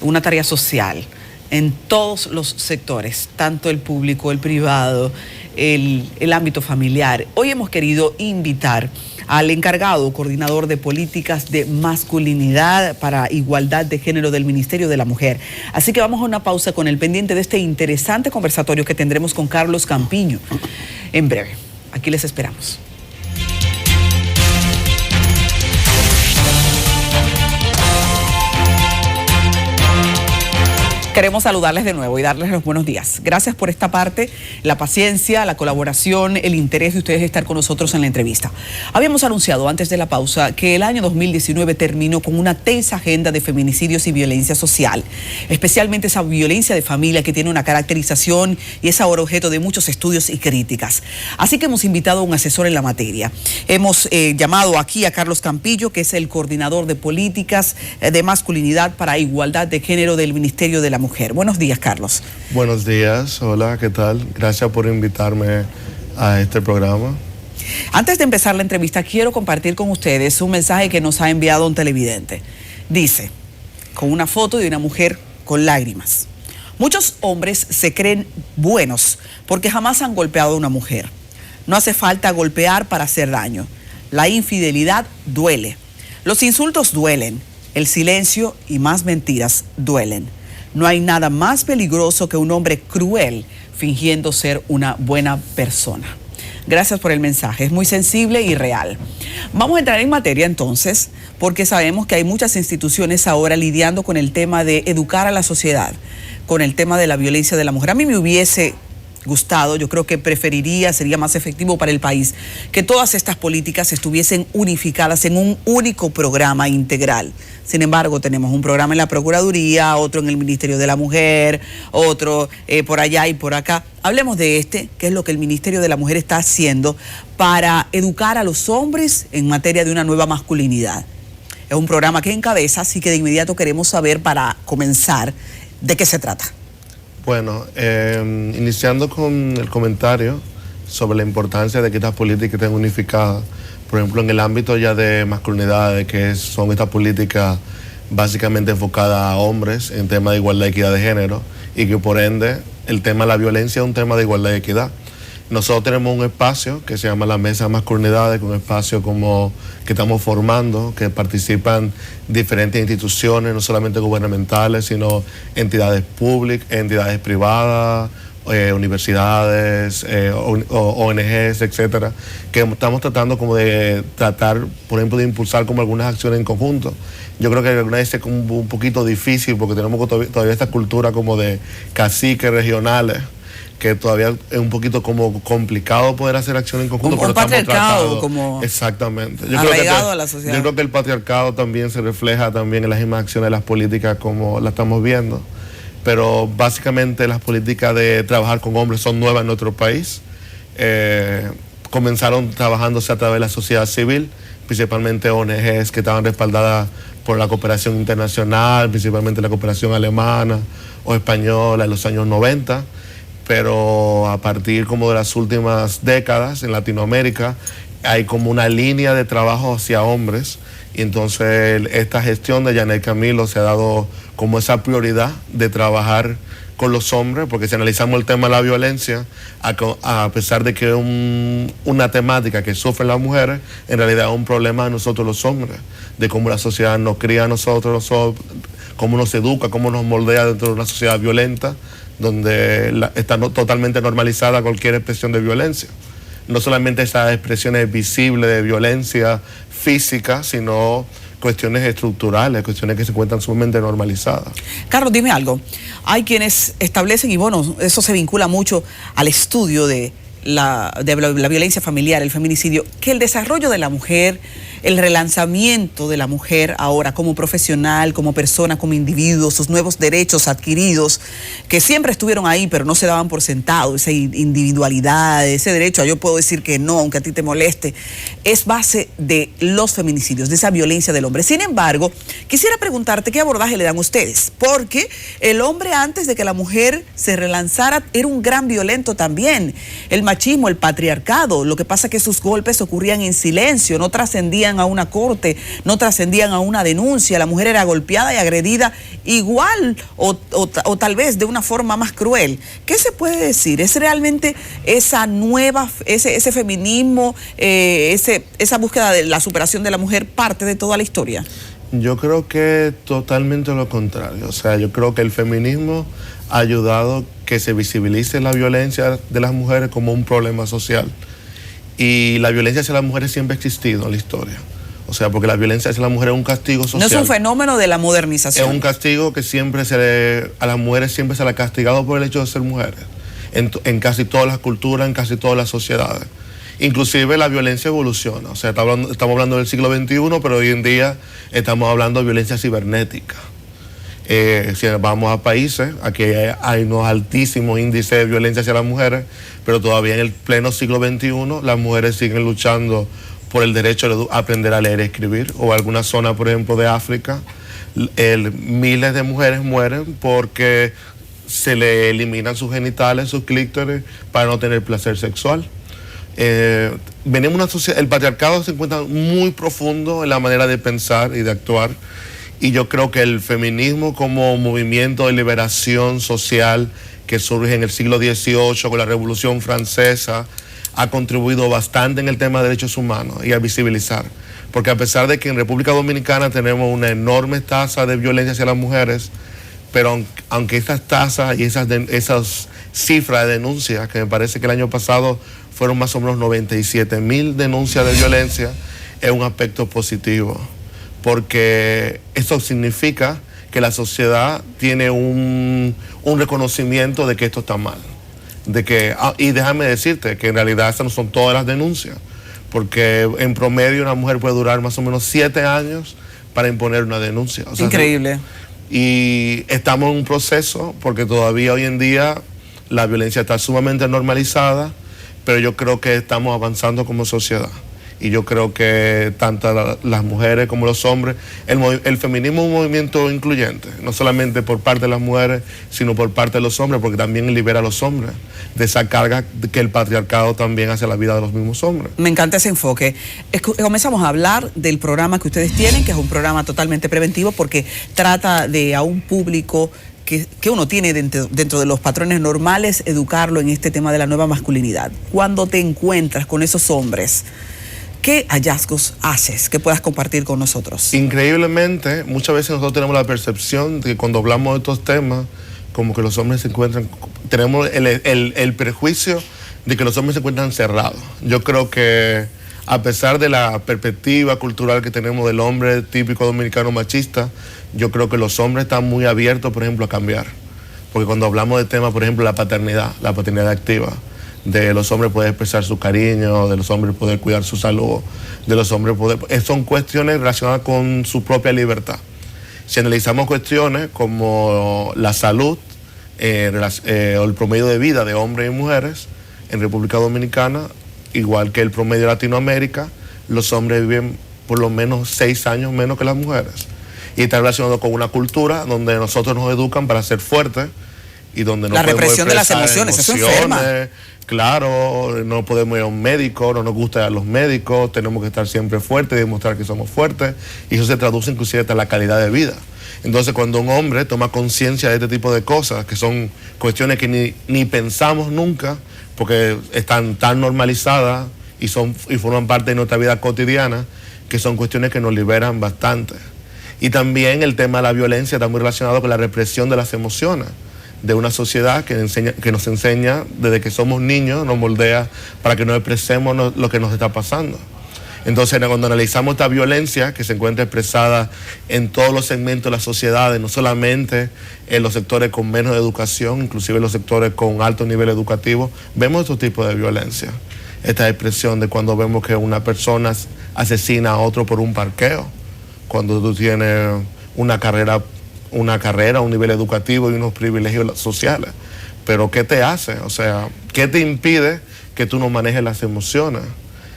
una tarea social en todos los sectores, tanto el público, el privado, el ámbito familiar. Hoy hemos querido invitar al encargado, coordinador de políticas de masculinidad para igualdad de género del Ministerio de la Mujer. Así que vamos a una pausa con el pendiente de este interesante conversatorio que tendremos con Carlos Campiño en breve. Aquí les esperamos. Queremos saludarles de nuevo y darles los buenos días. Gracias por esta parte, la paciencia, la colaboración, el interés de ustedes de estar con nosotros en la entrevista. Habíamos anunciado antes de la pausa que el año 2019 terminó con una tensa agenda de feminicidios y violencia social, especialmente esa violencia de familia que tiene una caracterización y es ahora objeto de muchos estudios y críticas. Así que hemos invitado a un asesor en la materia. Hemos llamado aquí a Carlos Campillo, que es el coordinador de políticas de masculinidad para igualdad de género del Ministerio de la Mujer. Buenos días, Carlos. Buenos días, hola, ¿qué tal? Gracias por invitarme a este programa. Antes de empezar la entrevista, quiero compartir con ustedes un mensaje que nos ha enviado un televidente. Dice, con una foto de una mujer con lágrimas: muchos hombres se creen buenos porque jamás han golpeado a una mujer. No hace falta golpear para hacer daño. La infidelidad duele. Los insultos duelen. El silencio y más mentiras duelen. No hay nada más peligroso que un hombre cruel fingiendo ser una buena persona. Gracias por el mensaje, es muy sensible y real. Vamos a entrar en materia entonces, porque sabemos que hay muchas instituciones ahora lidiando con el tema de educar a la sociedad, con el tema de la violencia de la mujer. A mí me hubiese gustado, yo creo que preferiría, sería más efectivo para el país, que todas estas políticas estuviesen unificadas en un único programa integral. Sin embargo, tenemos un programa en la Procuraduría, otro en el Ministerio de la Mujer, otro por allá y por acá. Hablemos de este, que es lo que el Ministerio de la Mujer está haciendo para educar a los hombres en materia de una nueva masculinidad. Es un programa que encabeza, así que de inmediato queremos saber, para comenzar, de qué se trata. Bueno, iniciando con el comentario sobre la importancia de que estas políticas estén unificadas, por ejemplo, en el ámbito ya de masculinidad, de que son estas políticas básicamente enfocadas a hombres en tema de igualdad y equidad de género, y que por ende el tema de la violencia es un tema de igualdad y equidad. Nosotros tenemos un espacio que se llama la Mesa de Masculinidades, un espacio como que estamos formando, que participan diferentes instituciones, no solamente gubernamentales, sino entidades públicas, entidades privadas, universidades, ONGs, etcétera, que estamos tratando como de tratar, por ejemplo, de impulsar como algunas acciones en conjunto. Yo creo que alguna vez es como un poquito difícil porque tenemos todavía esta cultura como de caciques regionales, que todavía es un poquito como complicado poder hacer acción en conjunto. Un patriarcado como exactamente. arraigado a la sociedad. Yo creo que el patriarcado también se refleja también en las mismas acciones de las políticas como la estamos viendo. Pero básicamente las políticas de trabajar con hombres son nuevas en nuestro país. Comenzaron trabajándose a través de la sociedad civil, principalmente ONGs que estaban respaldadas por la cooperación internacional, principalmente la cooperación alemana o española en los años 90, pero a partir como de las últimas décadas en Latinoamérica hay como una línea de trabajo hacia hombres, y entonces esta gestión de Yanet Camilo se ha dado como esa prioridad de trabajar con los hombres, porque si analizamos el tema de la violencia, a pesar de que es una temática que sufren las mujeres, en realidad es un problema de nosotros los hombres, de cómo la sociedad nos cría a nosotros, cómo nos educa, cómo nos moldea dentro de una sociedad violenta, donde está totalmente normalizada cualquier expresión de violencia. No solamente esas expresiones visibles de violencia física, sino cuestiones estructurales, cuestiones que se encuentran sumamente normalizadas. Carlos, dime algo. Hay quienes establecen, y bueno, eso se vincula mucho al estudio de la violencia familiar, el feminicidio, que el desarrollo de la mujer, el relanzamiento de la mujer ahora como profesional, como persona, como individuo, sus nuevos derechos adquiridos, que siempre estuvieron ahí, pero no se daban por sentado, esa individualidad, ese derecho a yo puedo decir que no, aunque a ti te moleste, es base de los feminicidios, de esa violencia del hombre. Sin embargo, quisiera preguntarte qué abordaje le dan ustedes, porque el hombre antes de que la mujer se relanzara era un gran violento también. El machismo, el patriarcado, lo que pasa es que sus golpes ocurrían en silencio, no trascendían a una corte, no trascendían a una denuncia, la mujer era golpeada y agredida igual o tal vez de una forma más cruel. ¿Qué se puede decir? ¿Es realmente esa nueva, ese feminismo, esa búsqueda de la superación de la mujer parte de toda la historia? Yo creo que totalmente lo contrario. O sea, yo creo que el feminismo ha ayudado que se visibilice la violencia de las mujeres como un problema social. Y la violencia hacia las mujeres siempre ha existido en la historia. O sea, porque la violencia hacia las mujeres es un castigo social. No es un fenómeno de la modernización. Es un castigo que siempre a las mujeres siempre se le ha castigado por el hecho de ser mujeres. En casi todas las culturas, en casi todas las sociedades. Inclusive la violencia evoluciona. O sea, estamos hablando del siglo XXI, pero hoy en día estamos hablando de violencia cibernética. Si vamos a países, aquí hay unos altísimos índices de violencia hacia las mujeres, pero todavía en el pleno siglo XXI las mujeres siguen luchando por el derecho a aprender a leer y escribir. O alguna zona, por ejemplo, de África, miles de mujeres mueren porque se le eliminan sus genitales, sus clítoris, para no tener placer sexual. Venimos una sociedad, el patriarcado se encuentra muy profundo en la manera de pensar y de actuar. Y yo creo que el feminismo como movimiento de liberación social que surge en el siglo XVIII con la Revolución Francesa ha contribuido bastante en el tema de derechos humanos y a visibilizar. Porque a pesar de que en República Dominicana tenemos una enorme tasa de violencia hacia las mujeres, pero aunque estas tasas y esas cifras de denuncias, que me parece que el año pasado fueron más o menos 97.000 denuncias de violencia, es un aspecto positivo. Porque esto significa que la sociedad tiene un reconocimiento de que esto está mal. Y déjame decirte que en realidad estas no son todas las denuncias, porque en promedio una mujer puede durar más o menos 7 años para imponer una denuncia. O sea, increíble. Y estamos en un proceso, porque todavía hoy en día la violencia está sumamente normalizada, pero yo creo que estamos avanzando como sociedad. Y yo creo que tanto las mujeres como los hombres, el feminismo es un movimiento incluyente, no solamente por parte de las mujeres, sino por parte de los hombres, porque también libera a los hombres de esa carga que el patriarcado también hace a la vida de los mismos hombres. Me encanta ese enfoque. Comenzamos a hablar del programa que ustedes tienen, que es un programa totalmente preventivo porque trata de a un público que uno tiene dentro de los patrones normales, educarlo en este tema de la nueva masculinidad. Cuando te encuentras con esos hombres, ¿qué hallazgos haces que puedas compartir con nosotros? Increíblemente, muchas veces nosotros tenemos la percepción de que cuando hablamos de estos temas, como que los hombres se encuentran, tenemos el prejuicio de que los hombres se encuentran cerrados. Yo creo que a pesar de la perspectiva cultural que tenemos del hombre típico dominicano machista, yo creo que los hombres están muy abiertos, por ejemplo, a cambiar. Porque cuando hablamos de temas, por ejemplo, la paternidad activa, de los hombres poder expresar su cariño, de los hombres poder cuidar su salud, de los hombres poder... Son cuestiones relacionadas con su propia libertad. Si analizamos cuestiones como la salud o el promedio de vida de hombres y mujeres en República Dominicana, igual que el promedio de Latinoamérica, los hombres viven por lo menos 6 años menos que las mujeres. Y está relacionado con una cultura donde nosotros nos educan para ser fuertes y donde no la podemos represión de las emociones, eso enferma. Claro, no podemos ir a un médico, no nos gusta ir a los médicos, tenemos que estar siempre fuertes y demostrar que somos fuertes, y eso se traduce inclusive hasta la calidad de vida. Entonces, cuando un hombre toma conciencia de este tipo de cosas, que son cuestiones que ni pensamos nunca, porque están tan normalizadas y forman parte de nuestra vida cotidiana, que son cuestiones que nos liberan bastante. Y también el tema de la violencia está muy relacionado con la represión de las emociones, de una sociedad que nos enseña desde que somos niños, nos moldea para que nos expresemos lo que nos está pasando. Entonces, cuando analizamos esta violencia que se encuentra expresada en todos los segmentos de la sociedad, no solamente en los sectores con menos educación, inclusive en los sectores con alto nivel educativo, vemos estos tipos de violencia. Esta expresión de cuando vemos que una persona asesina a otro por un parqueo, cuando tú tienes una carrera, un nivel educativo y unos privilegios sociales. Pero ¿qué te hace? O sea, ¿qué te impide que tú no manejes las emociones?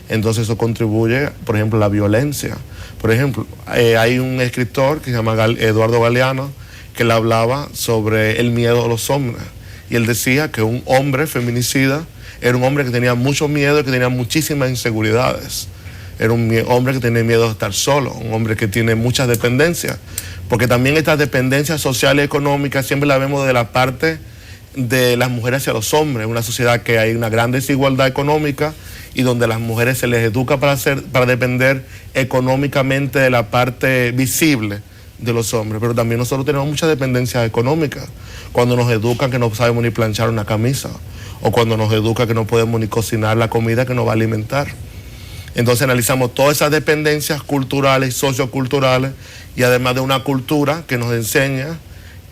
Entonces eso contribuye, por ejemplo, a la violencia. Por ejemplo, hay un escritor que se llama Eduardo Galeano, que le hablaba sobre el miedo a los hombres. Y él decía que un hombre feminicida era un hombre que tenía mucho miedo y que tenía muchísimas inseguridades. Era un hombre que tenía miedo de estar solo, un hombre que tiene muchas dependencias. Porque también estas dependencias sociales y económicas siempre las vemos de la parte de las mujeres hacia los hombres. En una sociedad que hay una gran desigualdad económica y donde las mujeres se les educa para depender económicamente de la parte visible de los hombres. Pero también nosotros tenemos muchas dependencias económicas. Cuando nos educan que no sabemos ni planchar una camisa, o cuando nos educan que no podemos ni cocinar la comida que nos va a alimentar. Entonces analizamos todas esas dependencias culturales y socioculturales, y además de una cultura que nos enseña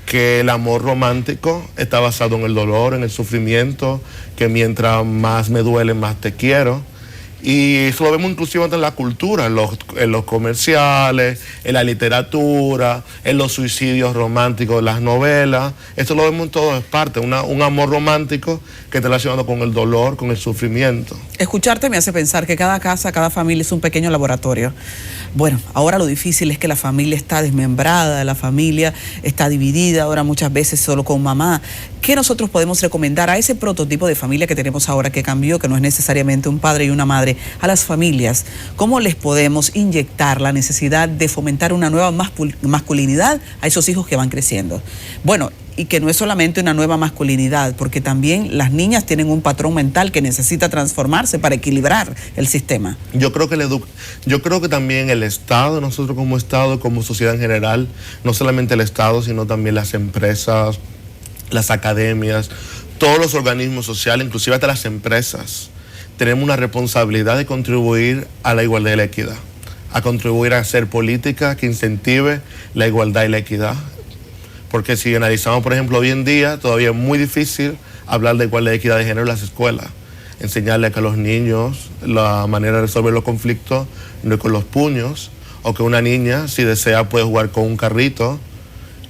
que el amor romántico está basado en el dolor, en el sufrimiento, que mientras más me duele, más te quiero. Y eso lo vemos inclusive en la cultura, en los comerciales, en la literatura, en los suicidios románticos, en las novelas. Esto lo vemos en todas partes, un amor romántico que está relacionado con el dolor, con el sufrimiento. Escucharte me hace pensar que cada casa, cada familia es un pequeño laboratorio. Bueno, ahora lo difícil es que la familia está desmembrada, la familia está dividida, ahora muchas veces solo con mamá. ¿Qué nosotros podemos recomendar a ese prototipo de familia que tenemos ahora, que cambió, que no es necesariamente un padre y una madre, a las familias? ¿Cómo les podemos inyectar la necesidad de fomentar una nueva masculinidad a esos hijos que van creciendo? Bueno, y que no es solamente una nueva masculinidad, porque también las niñas tienen un patrón mental que necesita transformarse para equilibrar el sistema. Yo creo que también el Estado, nosotros como Estado, como sociedad en general, no solamente el Estado, sino también las empresas, las academias, todos los organismos sociales, inclusive hasta las empresas, tenemos una responsabilidad de contribuir a la igualdad y la equidad, a contribuir a hacer política que incentive la igualdad y la equidad. Porque si analizamos, por ejemplo, hoy en día, todavía es muy difícil hablar de igualdad y equidad de género en las escuelas. Enseñarle a los niños la manera de resolver los conflictos no es con los puños, o que una niña, si desea, puede jugar con un carrito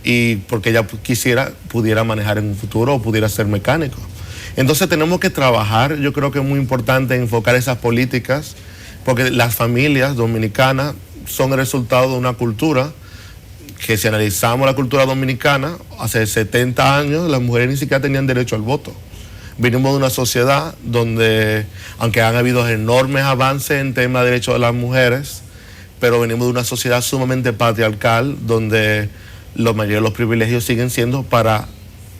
y porque ella pudiera manejar en un futuro o pudiera ser mecánico. Entonces tenemos que trabajar, yo creo que es muy importante enfocar esas políticas, porque las familias dominicanas son el resultado de una cultura que, si analizamos la cultura dominicana, hace 70 años las mujeres ni siquiera tenían derecho al voto. Venimos de una sociedad donde, aunque han habido enormes avances en temas de derechos de las mujeres, pero venimos de una sociedad sumamente patriarcal, donde la mayoría de los privilegios siguen siendo para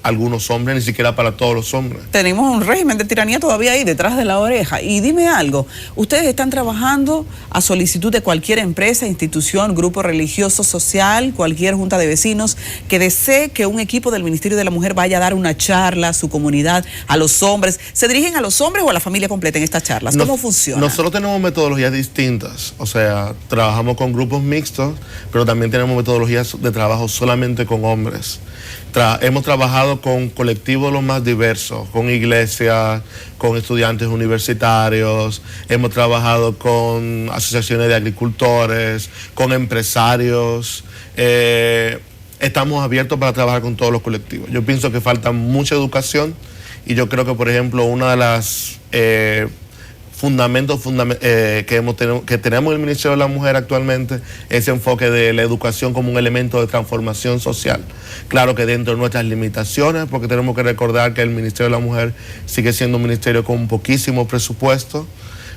algunos hombres, ni siquiera para todos los hombres. Tenemos un régimen de tiranía todavía ahí detrás de la oreja. Y dime algo, ustedes están trabajando a solicitud de cualquier empresa, institución, grupo religioso, social, cualquier junta de vecinos que desee que un equipo del Ministerio de la Mujer vaya a dar una charla a su comunidad, a los hombres. ¿Se dirigen a los hombres o a la familia completa en estas charlas? ¿Cómo funciona? Nosotros tenemos metodologías distintas, o sea, trabajamos con grupos mixtos, pero también tenemos metodologías de trabajo solamente con hombres. Hemos trabajado con colectivos los más diversos, con iglesias, con estudiantes universitarios, hemos trabajado con asociaciones de agricultores, con empresarios. Estamos abiertos para trabajar con todos los colectivos. Yo pienso que falta mucha educación y yo creo que, por ejemplo, una de las fundamentos que tenemos en el Ministerio de la Mujer actualmente, ese enfoque de la educación como un elemento de transformación social. Claro que dentro de nuestras limitaciones, porque tenemos que recordar que el Ministerio de la Mujer sigue siendo un ministerio con poquísimo presupuesto,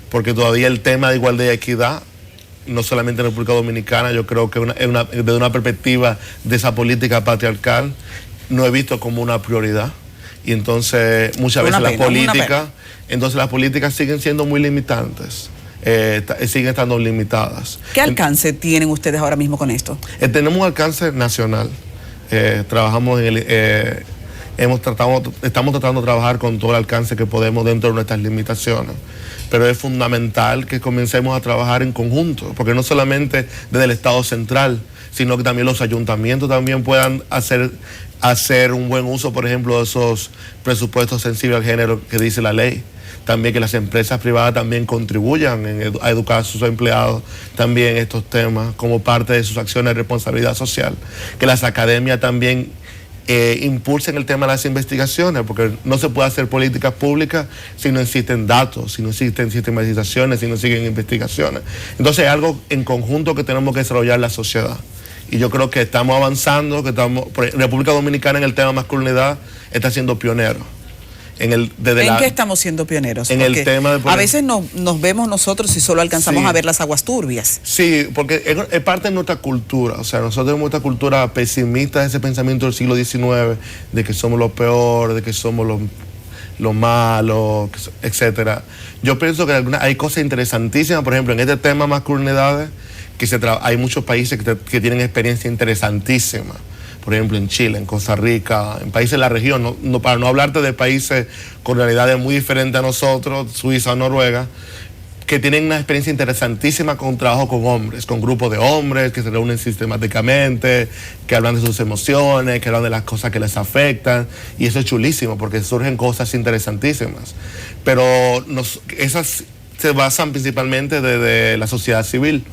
porque todavía el tema de igualdad y equidad, no solamente en República Dominicana, yo creo que desde una perspectiva de esa política patriarcal, no he visto como una prioridad. Y entonces muchas veces las políticas siguen siendo muy limitantes, siguen estando limitadas. ¿Qué alcance tienen ustedes ahora mismo con esto? Tenemos un alcance nacional. Trabajamos estamos tratando de trabajar con todo el alcance que podemos dentro de nuestras limitaciones. Pero es fundamental que comencemos a trabajar en conjunto, porque no solamente desde el Estado central, sino que también los ayuntamientos también puedan hacer un buen uso, por ejemplo, de esos presupuestos sensibles al género que dice la ley. También que las empresas privadas también contribuyan a educar a sus empleados también estos temas como parte de sus acciones de responsabilidad social. Que las academias también impulsen el tema de las investigaciones, porque no se puede hacer políticas públicas si no existen datos, si no existen sistematizaciones, si no siguen investigaciones. Entonces es algo en conjunto que tenemos que desarrollar la sociedad. Y yo creo que estamos avanzando, República Dominicana en el tema masculinidad está siendo pionero. ¿En qué estamos siendo pioneros? En el tema a veces nos vemos nosotros y solo alcanzamos a ver las aguas turbias. Sí, porque es parte de nuestra cultura. O sea, nosotros tenemos esta cultura pesimista, ese pensamiento del siglo XIX, de que somos lo peor, de que somos lo malo, etcétera. Yo pienso que hay cosas interesantísimas, por ejemplo, en este tema masculinidades, hay muchos países que tienen experiencia interesantísima. Por ejemplo, en Chile, en Costa Rica, en países de la región, para no hablarte de países con realidades muy diferentes a nosotros, Suiza o Noruega, que tienen una experiencia interesantísima con trabajo con hombres, con grupos de hombres que se reúnen sistemáticamente, que hablan de sus emociones, que hablan de las cosas que les afectan, y eso es chulísimo porque surgen cosas interesantísimas. Pero esas se basan principalmente desde la sociedad civil.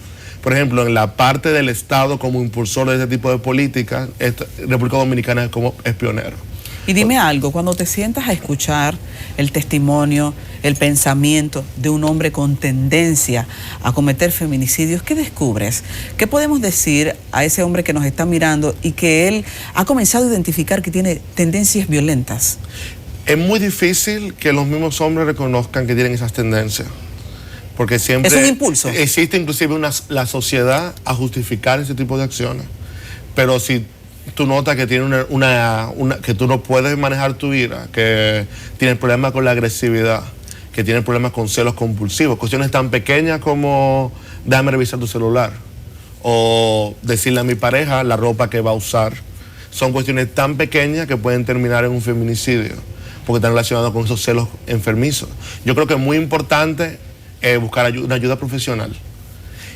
Por ejemplo, en la parte del Estado como impulsor de este tipo de políticas, República Dominicana es pionero. Y dime algo, cuando te sientas a escuchar el testimonio, el pensamiento de un hombre con tendencia a cometer feminicidios, ¿qué descubres? ¿Qué podemos decir a ese hombre que nos está mirando y que él ha comenzado a identificar que tiene tendencias violentas? Es muy difícil que los mismos hombres reconozcan que tienen esas tendencias. Porque siempre es un impulso. Existe inclusive la sociedad a justificar ese tipo de acciones. Pero si tú notas que tiene que tú no puedes manejar tu ira, que tienes problemas con la agresividad, que tienes problemas con celos compulsivos, cuestiones tan pequeñas como déjame revisar tu celular o decirle a mi pareja la ropa que va a usar, son cuestiones tan pequeñas que pueden terminar en un feminicidio porque están relacionados con esos celos enfermizos. Yo creo que es muy importante buscar una ayuda profesional.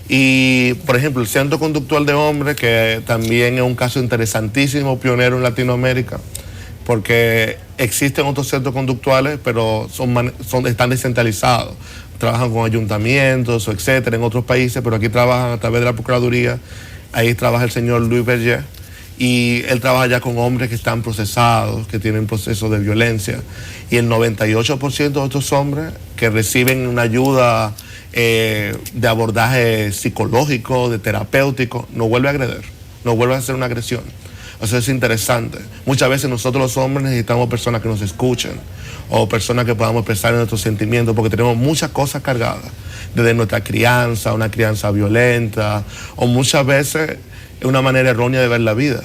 Y, por ejemplo, el Centro Conductual de Hombres, que también es un caso interesantísimo, pionero en Latinoamérica, porque existen otros centros conductuales, pero están descentralizados. Trabajan con ayuntamientos, etcétera, en otros países, pero aquí trabajan a través de la Procuraduría. Ahí trabaja el señor Luis Berger, y él trabaja ya con hombres que están procesados, que tienen procesos de violencia. Y el 98% de estos hombres que reciben una ayuda de abordaje psicológico, de terapéutico, no vuelve a agredir, no vuelve a hacer una agresión. O sea, es interesante. Muchas veces nosotros los hombres necesitamos personas que nos escuchen o personas que podamos expresar nuestros sentimientos, porque tenemos muchas cosas cargadas, desde nuestra crianza, una crianza violenta, o muchas veces es una manera errónea de ver la vida.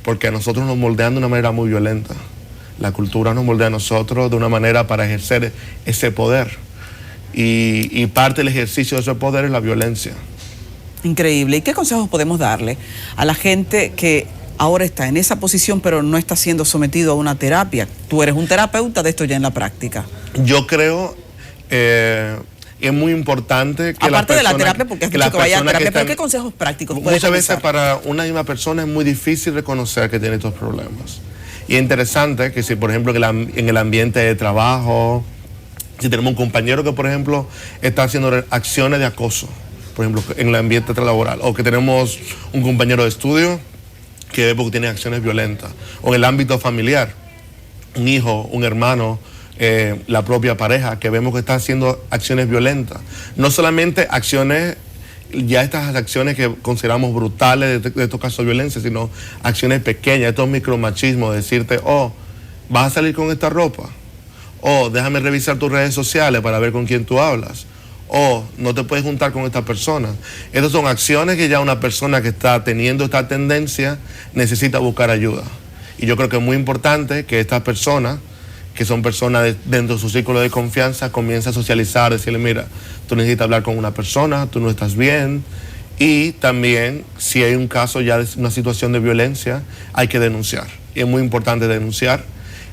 porque a nosotros nos moldean de una manera muy violenta. La cultura nos moldea a nosotros de una manera para ejercer ese poder. Y parte del ejercicio de ese poder es la violencia. Increíble. ¿Y qué consejos podemos darle a la gente que ahora está en esa posición pero no está siendo sometido a una terapia? Tú eres un terapeuta de esto ya en la práctica. Yo creo es muy importante que aparte de la terapia, porque has dicho que vaya a terapia, pero ¿qué consejos prácticos puedes muchas comenzar? veces para una misma persona es muy difícil reconocer que tiene estos problemas. Y es interesante que si, por ejemplo, en el ambiente de trabajo, si tenemos un compañero que, por ejemplo, está haciendo acciones de acoso, por ejemplo, en el ambiente laboral, o que tenemos un compañero de estudio que vemos que tiene acciones violentas, o en el ámbito familiar, un hijo, un hermano, la propia pareja, que vemos que está haciendo acciones violentas. No solamente acciones, ya estas acciones que consideramos brutales de estos casos de violencia, sino acciones pequeñas, estos micromachismos, decirte, oh, vas a salir con esta ropa, oh, déjame revisar tus redes sociales para ver con quién tú hablas, oh, no te puedes juntar con esta persona. Estas son acciones que ya una persona que está teniendo esta tendencia necesita buscar ayuda. Y yo creo que es muy importante que estas personas, que son personas dentro de su círculo de confianza, comiencen a socializar, decirle, mira, tú necesitas hablar con una persona, tú no estás bien. Y también, si hay un caso ya de una situación de violencia, hay que denunciar. Y es muy importante denunciar.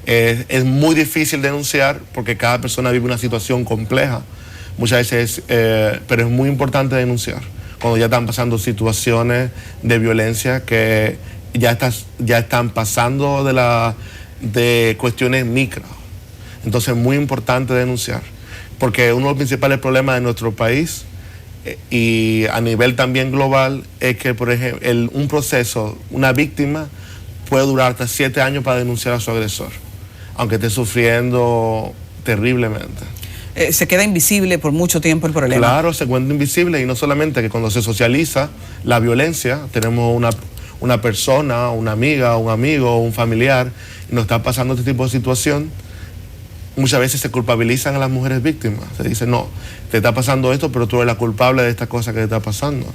Es muy difícil denunciar porque cada persona vive una situación compleja. Muchas veces, pero es muy importante denunciar. Cuando ya están pasando situaciones de violencia que ya están pasando de cuestiones micro. Entonces es muy importante denunciar, porque uno de los principales problemas de nuestro país y a nivel también global es que, por ejemplo, un proceso, una víctima puede durar hasta 7 años para denunciar a su agresor, aunque esté sufriendo terriblemente. Se queda invisible por mucho tiempo el problema. Claro, se encuentra invisible, y no solamente que cuando se socializa la violencia, tenemos una persona, una amiga, un amigo, un familiar, y nos está pasando este tipo de situación, muchas veces se culpabilizan a las mujeres víctimas. Se dice, no, te está pasando esto, pero tú eres la culpable de esta cosa que te está pasando.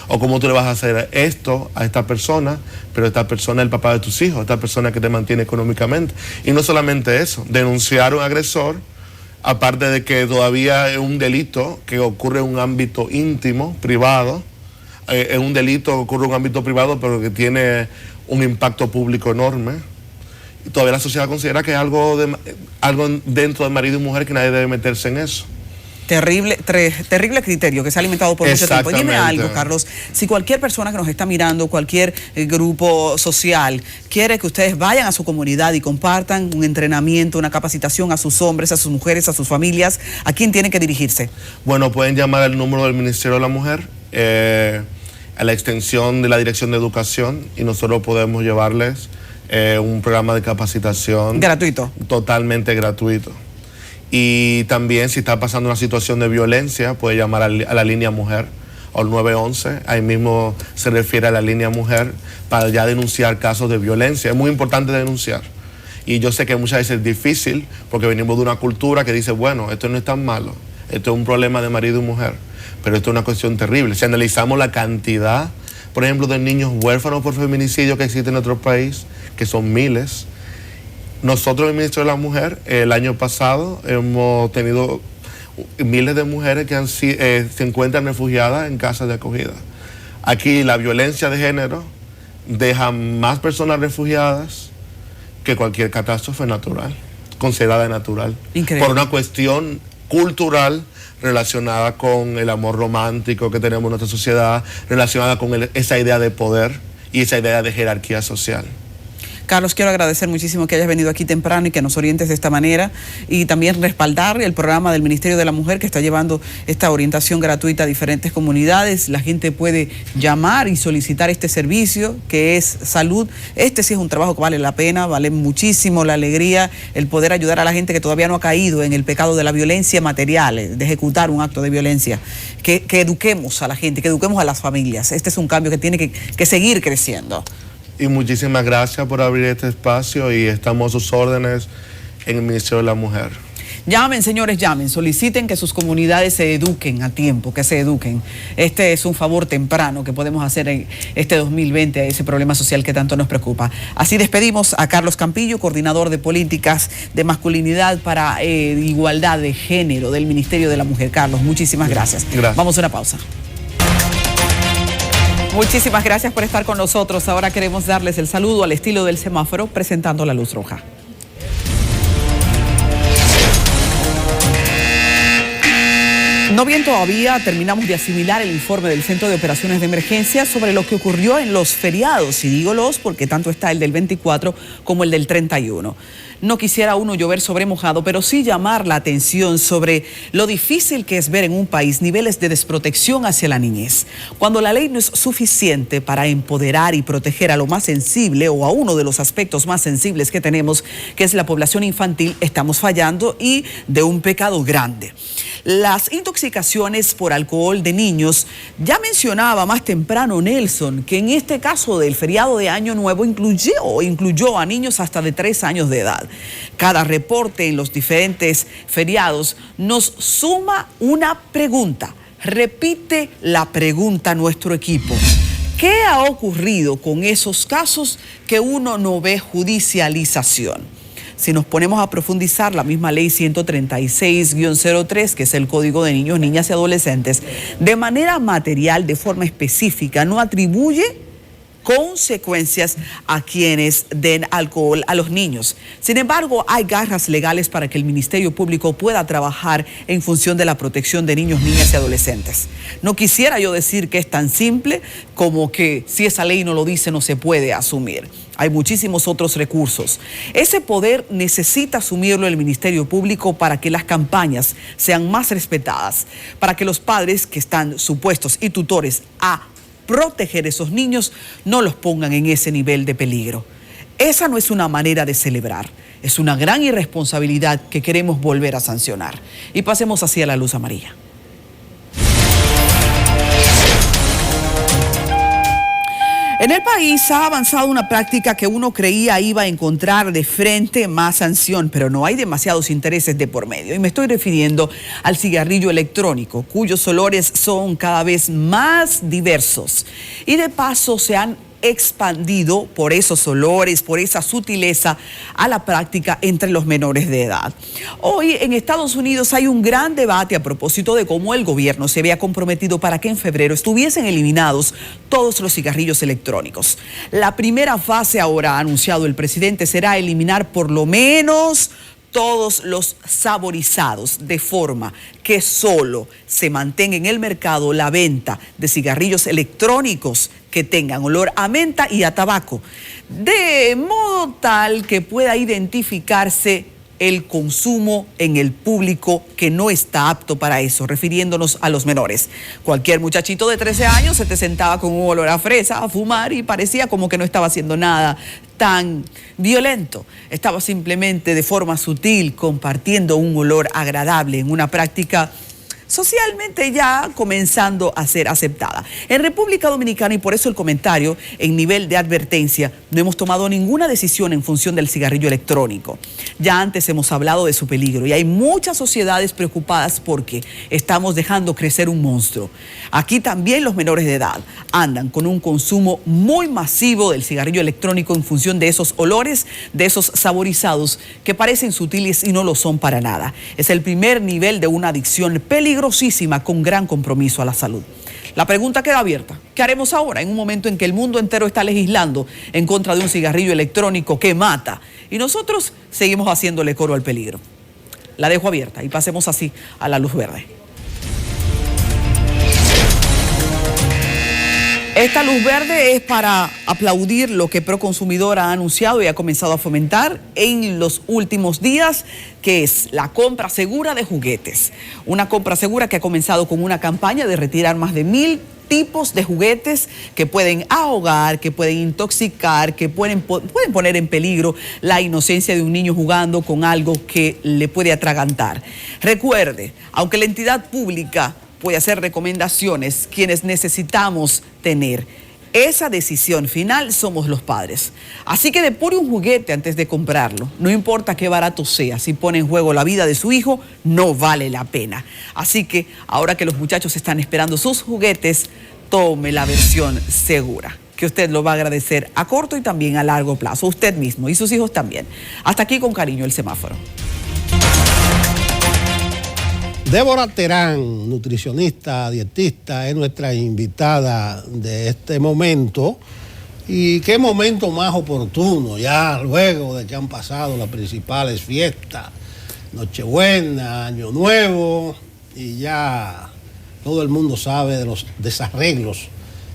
O cómo tú le vas a hacer esto a esta persona, pero esta persona es el papá de tus hijos, esta persona que te mantiene económicamente. Y no solamente eso, denunciar a un agresor, aparte de que todavía es un delito que ocurre en un ámbito íntimo, privado, es un delito que ocurre en un ámbito privado, pero que tiene un impacto público enorme. Y todavía la sociedad considera que es algo dentro de marido y mujer, que nadie debe meterse en eso. Terrible criterio que se ha alimentado por mucho tiempo. Dime algo, Carlos, si cualquier persona que nos está mirando, cualquier grupo social, quiere que ustedes vayan a su comunidad y compartan un entrenamiento, una capacitación a sus hombres, a sus mujeres, a sus familias, ¿a quién tienen que dirigirse? Bueno, pueden llamar al número del Ministerio de la Mujer, a la extensión de la Dirección de Educación, y nosotros podemos llevarles un programa de capacitación. ¿Gratuito? Totalmente gratuito. Y también, si está pasando una situación de violencia, puede llamar a la línea mujer, al 911. Ahí mismo se refiere a la línea mujer para ya denunciar casos de violencia. Es muy importante denunciar. Y yo sé que muchas veces es difícil porque venimos de una cultura que dice, bueno, esto no es tan malo, esto es un problema de marido y mujer, pero esto es una cuestión terrible. Si analizamos la cantidad, por ejemplo, de niños huérfanos por feminicidio que existe en nuestro país, que son miles. Nosotros, el Ministerio de la Mujer, el año pasado hemos tenido miles de mujeres que se encuentran refugiadas en casas de acogida. Aquí la violencia de género deja más personas refugiadas que cualquier catástrofe natural, considerada natural. Increíble. Por una cuestión cultural relacionada con el amor romántico que tenemos en nuestra sociedad, relacionada con esa idea de poder y esa idea de jerarquía social. Carlos, quiero agradecer muchísimo que hayas venido aquí temprano y que nos orientes de esta manera, y también respaldar el programa del Ministerio de la Mujer, que está llevando esta orientación gratuita a diferentes comunidades. La gente puede llamar y solicitar este servicio que es salud. Este sí es un trabajo que vale la pena, vale muchísimo la alegría, el poder ayudar a la gente que todavía no ha caído en el pecado de la violencia material, de ejecutar un acto de violencia. Que eduquemos a la gente, que eduquemos a las familias. Este es un cambio que tiene que seguir creciendo. Y muchísimas gracias por abrir este espacio, y estamos a sus órdenes en el Ministerio de la Mujer. Llamen, señores, llamen, soliciten que sus comunidades se eduquen a tiempo, que se eduquen. Este es un favor temprano que podemos hacer en este 2020 a ese problema social que tanto nos preocupa. Así despedimos a Carlos Campillo, coordinador de políticas de masculinidad para igualdad de género del Ministerio de la Mujer. Carlos, muchísimas gracias. Vamos a una pausa. Muchísimas gracias por estar con nosotros. Ahora queremos darles el saludo al estilo del semáforo, presentando la luz roja. No bien todavía terminamos de asimilar el informe del Centro de Operaciones de Emergencia sobre lo que ocurrió en los feriados, y digo los porque tanto está el del 24 como el del 31. No quisiera uno llover sobre mojado, pero sí llamar la atención sobre lo difícil que es ver en un país niveles de desprotección hacia la niñez. Cuando la ley no es suficiente para empoderar y proteger a lo más sensible o a uno de los aspectos más sensibles que tenemos, que es la población infantil, estamos fallando y de un pecado grande. Las intoxicaciones por alcohol de niños, ya mencionaba más temprano Nelson, que en este caso del feriado de Año Nuevo incluyó a niños hasta de 3 años de edad. Cada reporte en los diferentes feriados nos suma una pregunta. Repite la pregunta nuestro equipo. ¿Qué ha ocurrido con esos casos que uno no ve judicialización? Si nos ponemos a profundizar, la misma ley 136-03, que es el Código de Niños, Niñas y Adolescentes, de manera material, de forma específica, no atribuye consecuencias a quienes den alcohol a los niños. Sin embargo, hay garras legales para que el Ministerio Público pueda trabajar en función de la protección de niños, niñas y adolescentes. No quisiera yo decir que es tan simple como que si esa ley no lo dice no se puede asumir. Hay muchísimos otros recursos. Ese poder necesita asumirlo el Ministerio Público para que las campañas sean más respetadas, para que los padres que están supuestos y tutores a proteger a esos niños no los pongan en ese nivel de peligro. Esa no es una manera de celebrar, es una gran irresponsabilidad que queremos volver a sancionar. Y pasemos así a la luz amarilla. En el país ha avanzado una práctica que uno creía iba a encontrar de frente más sanción, pero no hay demasiados intereses de por medio. Y me estoy refiriendo al cigarrillo electrónico, cuyos olores son cada vez más diversos. Y de paso se han expandido por esos olores, por esa sutileza a la práctica entre los menores de edad. Hoy en Estados Unidos hay un gran debate a propósito de cómo el gobierno se había comprometido para que en febrero estuviesen eliminados todos los cigarrillos electrónicos. La primera fase, ahora ha anunciado el presidente, será eliminar por lo menos todos los saborizados, de forma que solo se mantenga en el mercado la venta de cigarrillos electrónicos que tengan olor a menta y a tabaco, de modo tal que pueda identificarse el consumo en el público que no está apto para eso, refiriéndonos a los menores. Cualquier muchachito de 13 años se te sentaba con un olor a fresa a fumar y parecía como que no estaba haciendo nada tan violento. Estaba simplemente de forma sutil compartiendo un olor agradable en una práctica socialmente ya comenzando a ser aceptada. En República Dominicana, y por eso el comentario en nivel de advertencia, no hemos tomado ninguna decisión en función del cigarrillo electrónico. Ya antes hemos hablado de su peligro y hay muchas sociedades preocupadas porque estamos dejando crecer un monstruo. Aquí también los menores de edad andan con un consumo muy masivo del cigarrillo electrónico en función de esos olores, de esos saborizados que parecen sutiles y no lo son para nada. Es el primer nivel de una adicción peligrosísima con gran compromiso a la salud. La pregunta queda abierta. ¿Qué haremos ahora en un momento en que el mundo entero está legislando en contra de un cigarrillo electrónico que mata y nosotros seguimos haciéndole coro al peligro? La dejo abierta y pasemos así a la luz verde. Esta luz verde es para aplaudir lo que Proconsumidor ha anunciado y ha comenzado a fomentar en los últimos días, que es la compra segura de juguetes. Una compra segura que ha comenzado con una campaña de retirar más de 1000 tipos de juguetes que pueden ahogar, que pueden intoxicar, que pueden poner en peligro la inocencia de un niño jugando con algo que le puede atragantar. Recuerde, aunque la entidad pública puede hacer recomendaciones, quienes necesitamos tener esa decisión final somos los padres. Así que depure un juguete antes de comprarlo. No importa qué barato sea, si pone en juego la vida de su hijo, no vale la pena. Así que ahora que los muchachos están esperando sus juguetes, tome la versión segura, que usted lo va a agradecer a corto y también a largo plazo, usted mismo y sus hijos también. Hasta aquí con cariño el semáforo. Débora Terán, nutricionista, dietista, es nuestra invitada de este momento. Y qué momento más oportuno, ya luego de que han pasado las principales fiestas, Nochebuena, Año Nuevo, y ya todo el mundo sabe de los desarreglos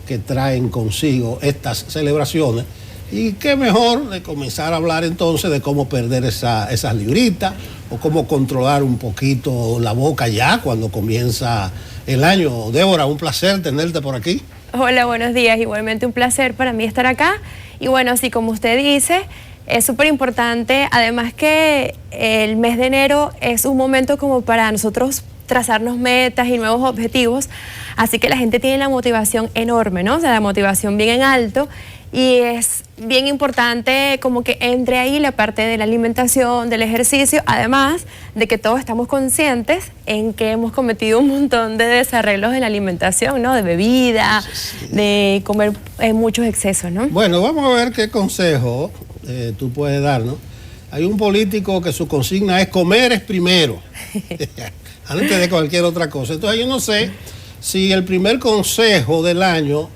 que traen consigo estas celebraciones. Y qué mejor de comenzar a hablar entonces de cómo perder esas libritas o cómo controlar un poquito la boca ya cuando comienza el año. Débora, un placer tenerte por aquí. Hola, buenos días. Igualmente un placer para mí estar acá. Y bueno, así como usted dice, es súper importante, además que el mes de enero es un momento como para nosotros trazarnos metas y nuevos objetivos, así que la gente tiene la motivación enorme, ¿no? O sea, la motivación bien en alto, y es bien importante como que entre ahí la parte de la alimentación, del ejercicio, además de que todos estamos conscientes en que hemos cometido un montón de desarreglos en la alimentación, ¿no? De bebida, de comer muchos excesos, ¿no? Bueno, vamos a ver qué consejo tú puedes darnos. Hay un político que su consigna es comer es primero, antes de cualquier otra cosa. Entonces yo no sé si el primer consejo del año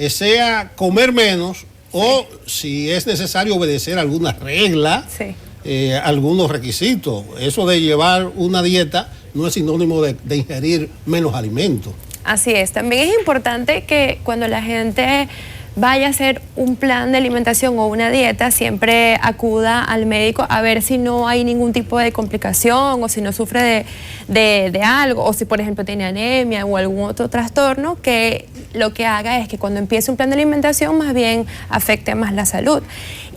sea comer menos o si es necesario obedecer algunas reglas, algunos requisitos. Eso de llevar una dieta no es sinónimo de ingerir menos alimentos. Así es. También es importante que cuando la gente vaya a hacer un plan de alimentación o una dieta, siempre acuda al médico a ver si no hay ningún tipo de complicación o si no sufre de algo, o si por ejemplo tiene anemia o algún otro trastorno, que lo que haga es que cuando empiece un plan de alimentación más bien afecte más la salud.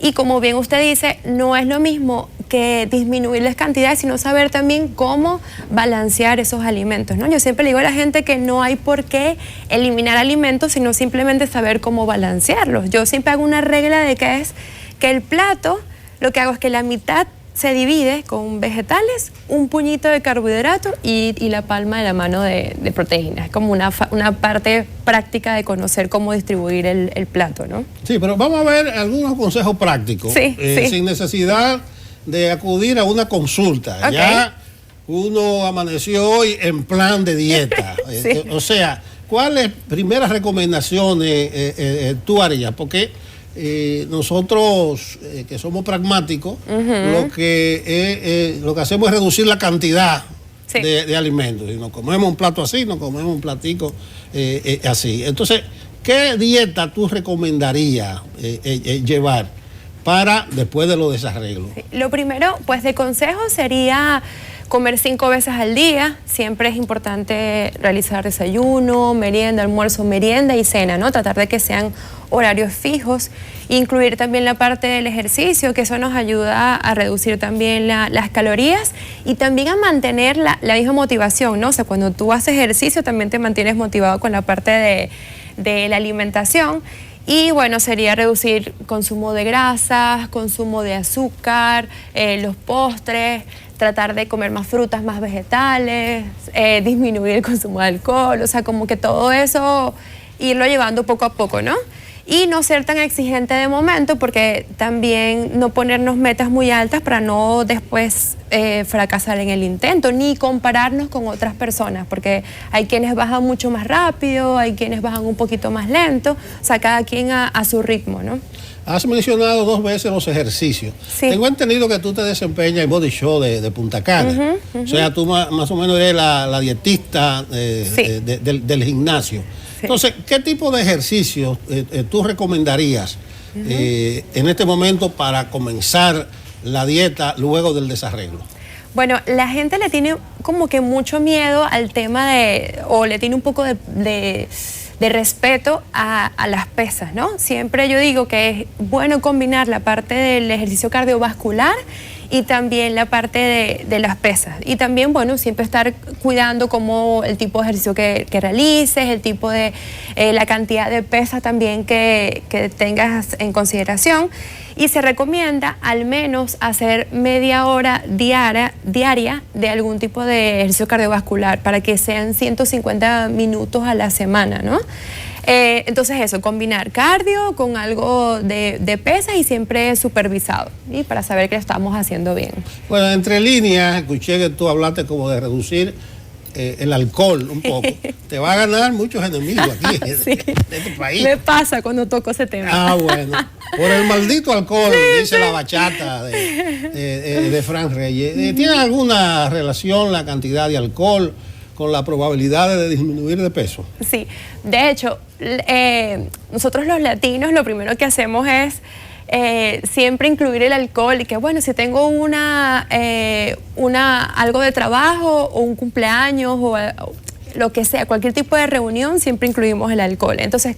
Y como bien usted dice, no es lo mismo que disminuir las cantidades, sino saber también cómo balancear esos alimentos, ¿no? Yo siempre le digo a la gente que no hay por qué eliminar alimentos, sino simplemente saber cómo balancearlos. Yo siempre hago una regla de que es que el plato, lo que hago es que la mitad se divide con vegetales, un puñito de carbohidrato y la palma de la mano de proteínas. Es como una parte práctica de conocer cómo distribuir el plato, ¿no? Sí, pero vamos a ver algunos consejos prácticos. Sí. Sin necesidad de acudir a una consulta. Okay. Ya uno amaneció hoy en plan de dieta. Sí. O sea, ¿cuáles primeras recomendaciones tú harías? Porque nosotros que somos pragmáticos, lo que hacemos es reducir la cantidad de alimentos. Si nos comemos un plato así, nos comemos un platico así. Entonces, ¿qué dieta tú recomendarías llevar para después de los desarreglos? Sí. Lo primero, pues de consejo sería comer 5 veces al día. Siempre es importante realizar desayuno, merienda, almuerzo, merienda y cena, ¿no? Tratar de que sean horarios fijos. Incluir también la parte del ejercicio, que eso nos ayuda a reducir también las calorías y también a mantener la misma motivación, ¿no? O sea, cuando tú haces ejercicio también te mantienes motivado con la parte de la alimentación. Y bueno, sería reducir consumo de grasas, consumo de azúcar, los postres, tratar de comer más frutas, más vegetales, disminuir el consumo de alcohol, o sea, como que todo eso irlo llevando poco a poco, ¿no? Y no ser tan exigente de momento, porque también no ponernos metas muy altas para no después fracasar en el intento, ni compararnos con otras personas, porque hay quienes bajan mucho más rápido, hay quienes bajan un poquito más lento, o sea, cada quien a su ritmo, ¿no? Has mencionado 2 veces los ejercicios. Sí. Tengo entendido que tú te desempeñas en Body Show de Punta Cana. O sea, tú más o menos eres la dietista del gimnasio. Sí. Entonces, ¿qué tipo de ejercicios tú recomendarías en este momento para comenzar la dieta luego del desarreglo? Bueno, la gente le tiene como que mucho miedo al tema o le tiene un poco de respeto a las pesas, ¿no? Siempre yo digo que es bueno combinar la parte del ejercicio cardiovascular y también la parte de las pesas. Y también, bueno, siempre estar cuidando como el tipo de ejercicio que realices, el tipo de, la cantidad de pesas también que tengas en consideración. Y se recomienda al menos hacer media hora diaria de algún tipo de ejercicio cardiovascular para que sean 150 minutos a la semana, ¿no? Entonces eso, combinar cardio con algo de pesas y siempre supervisado, y para saber que lo estamos haciendo bien. Bueno, entre líneas, escuché que tú hablaste como de reducir el alcohol un poco. Te va a ganar muchos enemigos aquí Sí. de este país. Me pasa cuando toco ese tema. Ah, bueno. Por el maldito alcohol, dice la bachata de Fran Reyes. ¿Tiene alguna relación la cantidad de alcohol con la probabilidad de disminuir de peso? Sí, de hecho, nosotros los latinos lo primero que hacemos es siempre incluir el alcohol, y que bueno, si tengo algo de trabajo o un cumpleaños o lo que sea, cualquier tipo de reunión, siempre incluimos el alcohol. Entonces,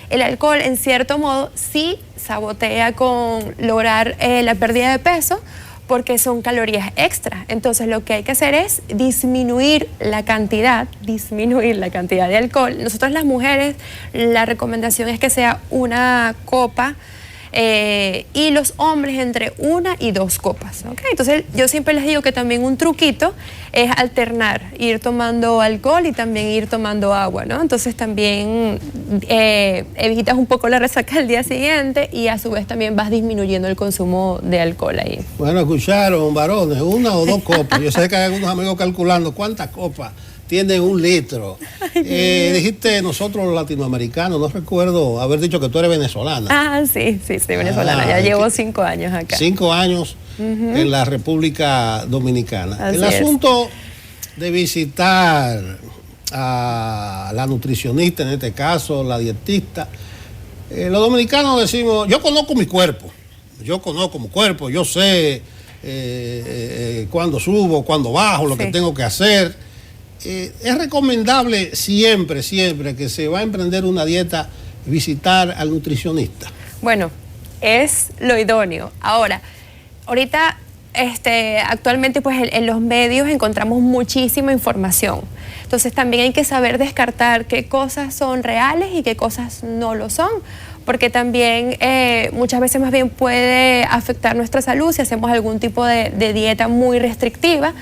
el alcohol en cierto modo sí sabotea con lograr la pérdida de peso, porque son calorías extra. Entonces lo que hay que hacer es disminuir la cantidad de alcohol. Nosotros las mujeres, la recomendación es que sea una copa, y los hombres entre 1 y 2 copas, ¿okay? Entonces yo siempre les digo que también un truquito es alternar, ir tomando alcohol y también ir tomando agua, ¿no? Entonces también evitas un poco la resaca al día siguiente, y a su vez también vas disminuyendo el consumo de alcohol ahí. Bueno, escucharon, varones, 1 o 2 copas. Yo sé que hay algunos amigos calculando cuántas copas tienen 1 litro. Dijiste nosotros los latinoamericanos, no recuerdo haber dicho que tú eres venezolana. Ah, sí, soy venezolana. Ya llevo 5 años acá. 5 años en la República Dominicana. Así El asunto de visitar a la nutricionista, en este caso, la dietista, los dominicanos decimos, yo conozco mi cuerpo, yo sé cuándo subo, cuándo bajo, lo que tengo que hacer. Es recomendable siempre que se va a emprender una dieta, visitar al nutricionista. Bueno, es lo idóneo. Ahorita, actualmente pues en los medios encontramos muchísima información. Entonces también hay que saber descartar qué cosas son reales y qué cosas no lo son, porque también muchas veces más bien puede afectar nuestra salud si hacemos algún tipo de dieta muy restrictiva.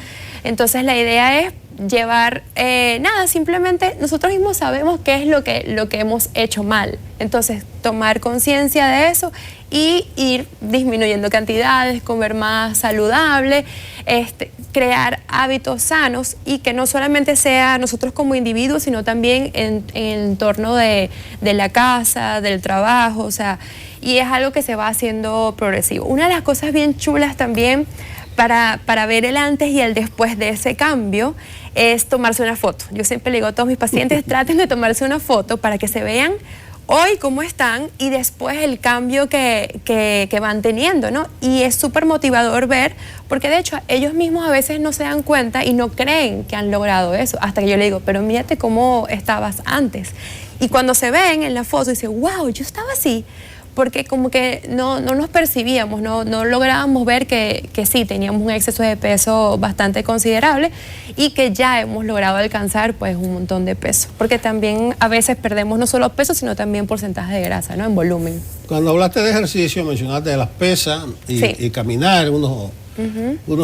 Entonces la idea es llevar, simplemente nosotros mismos sabemos qué es lo que hemos hecho mal. Entonces, tomar conciencia de eso y ir disminuyendo cantidades, comer más saludable, crear hábitos sanos, y que no solamente sea nosotros como individuos, sino también en el entorno de la casa, del trabajo, y es algo que se va haciendo progresivo. Una de las cosas bien chulas también para ver el antes y el después de ese cambio es tomarse una foto. Yo siempre le digo a todos mis pacientes, traten de tomarse una foto para que se vean hoy cómo están y después el cambio que van teniendo, ¿no? Y es súper motivador ver, porque de hecho ellos mismos a veces no se dan cuenta y no creen que han logrado eso, hasta que yo le digo, pero mírate cómo estabas antes. Y cuando se ven en la foto dicen, wow, yo estaba así, porque como que no nos percibíamos, no lográbamos ver que sí, teníamos un exceso de peso bastante considerable y que ya hemos logrado alcanzar pues un montón de peso, porque también a veces perdemos no solo peso, sino también porcentaje de grasa, ¿no? En volumen. Cuando hablaste de ejercicio, mencionaste de las pesas y caminar unos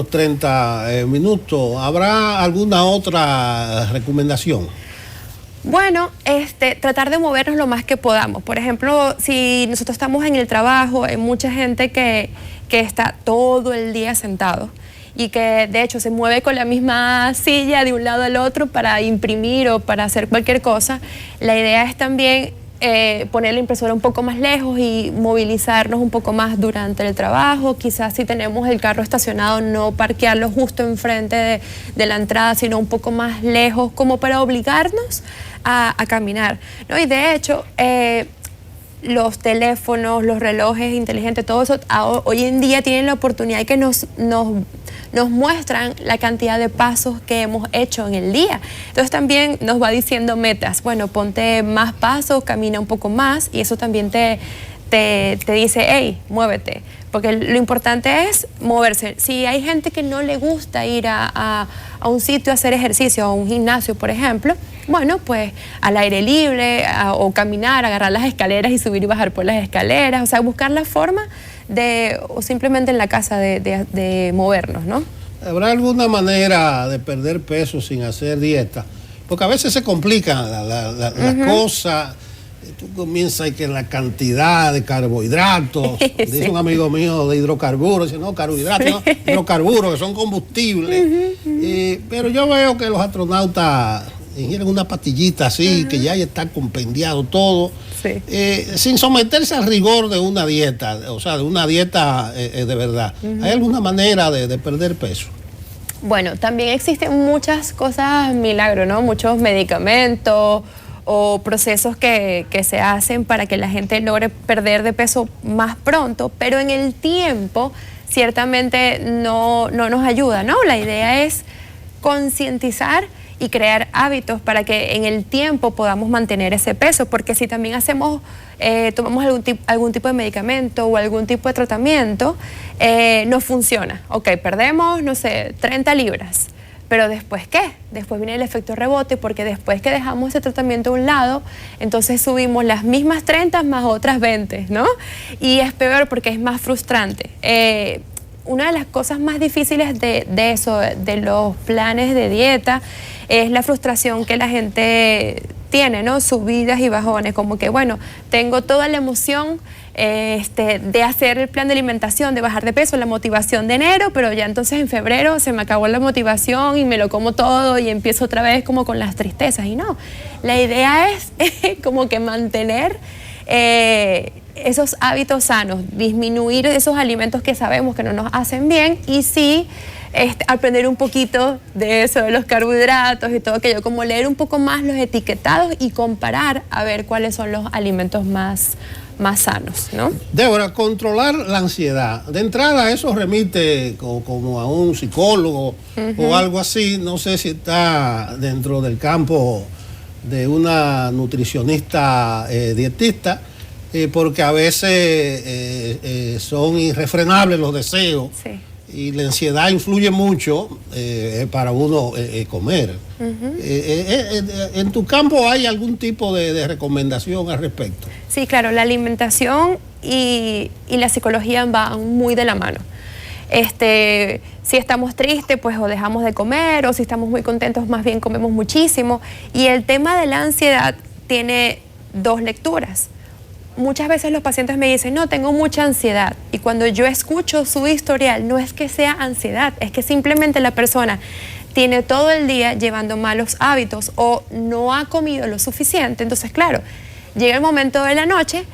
30 minutos. ¿Habrá alguna otra recomendación? Bueno, tratar de movernos lo más que podamos. Por ejemplo, si nosotros estamos en el trabajo, hay mucha gente que está todo el día sentado y que de hecho se mueve con la misma silla de un lado al otro para imprimir o para hacer cualquier cosa. La idea es también poner la impresora un poco más lejos y movilizarnos un poco más durante el trabajo. Quizás si tenemos el carro estacionado, no parquearlo justo enfrente de la entrada, sino un poco más lejos, como para obligarnos a caminar, ¿no? Y de hecho, los teléfonos, los relojes inteligentes, todo eso hoy en día tienen la oportunidad que nos muestran la cantidad de pasos que hemos hecho en el día. Entonces también nos va diciendo metas. Bueno, ponte más pasos, camina un poco más, y eso también te te dice, hey, muévete. Porque lo importante es moverse. Si hay gente que no le gusta ir a un sitio a hacer ejercicio, a un gimnasio, por ejemplo, bueno, pues al aire libre o caminar, agarrar las escaleras y subir y bajar por las escaleras. O sea, buscar la forma o simplemente en la casa de movernos, ¿no? ¿Habrá alguna manera de perder peso sin hacer dieta? Porque a veces se complican las cosas. Tú comienzas que la cantidad de carbohidratos, dice un amigo mío de hidrocarburos, dice no, carbohidratos, no, hidrocarburos, que son combustibles. Pero yo veo que los astronautas ingieren una pastillita así, que ya está compendiado todo, sin someterse al rigor de una dieta, o sea, de una dieta de verdad. ¿Hay alguna manera de perder peso? Bueno, también existen muchas cosas milagro, ¿no? Muchos medicamentos o procesos que se hacen para que la gente logre perder de peso más pronto, pero en el tiempo ciertamente no nos ayuda, ¿no? La idea es concientizar y crear hábitos para que en el tiempo podamos mantener ese peso, porque si también tomamos algún tipo de medicamento o algún tipo de tratamiento, no funciona. Ok, perdemos, no sé, 30 libras. Pero ¿después qué? Después viene el efecto rebote, porque después que dejamos ese tratamiento a un lado, entonces subimos las mismas 30 más otras 20, ¿no? Y es peor porque es más frustrante. Una de las cosas más difíciles de eso, de los planes de dieta, es la frustración que la gente tiene, ¿no? Subidas y bajones, como que, bueno, tengo toda la emoción de hacer el plan de alimentación, de bajar de peso, la motivación de enero, pero ya entonces en febrero se me acabó la motivación y me lo como todo y empiezo otra vez como con las tristezas. Y no, la idea es como que mantener esos hábitos sanos, disminuir esos alimentos que sabemos que no nos hacen bien y sí aprender un poquito de eso, de los carbohidratos y todo aquello, como leer un poco más los etiquetados y comparar a ver cuáles son los alimentos más sanos, ¿no? Débora, controlar la ansiedad. De entrada eso remite como a un psicólogo o algo así. No sé si está dentro del campo de una nutricionista dietista, porque a veces son irrefrenables los deseos. Sí. Y la ansiedad influye mucho para uno comer. ¿En tu campo hay algún tipo de recomendación al respecto? Sí, claro, la alimentación y la psicología van muy de la mano. Si estamos tristes, pues o dejamos de comer, o si estamos muy contentos, más bien comemos muchísimo. Y el tema de la ansiedad tiene dos lecturas. Muchas veces los pacientes me dicen, no, tengo mucha ansiedad. Y cuando yo escucho su historial, no es que sea ansiedad, es que simplemente la persona tiene todo el día llevando malos hábitos o no ha comido lo suficiente. Entonces, claro, llega el momento de la noche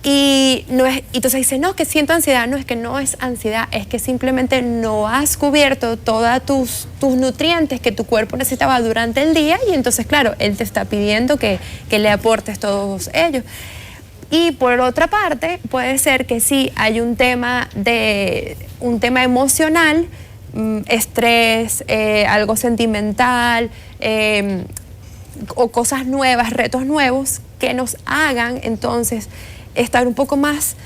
y entonces dice, no, que siento ansiedad. No, es que no es ansiedad, es que simplemente no has cubierto todos tus nutrientes que tu cuerpo necesitaba durante el día y entonces, claro, él te está pidiendo que le aportes todos ellos. Y por otra parte, puede ser que sí hay un tema emocional, estrés, algo sentimental, o cosas nuevas, retos nuevos, que nos hagan entonces estar un poco más,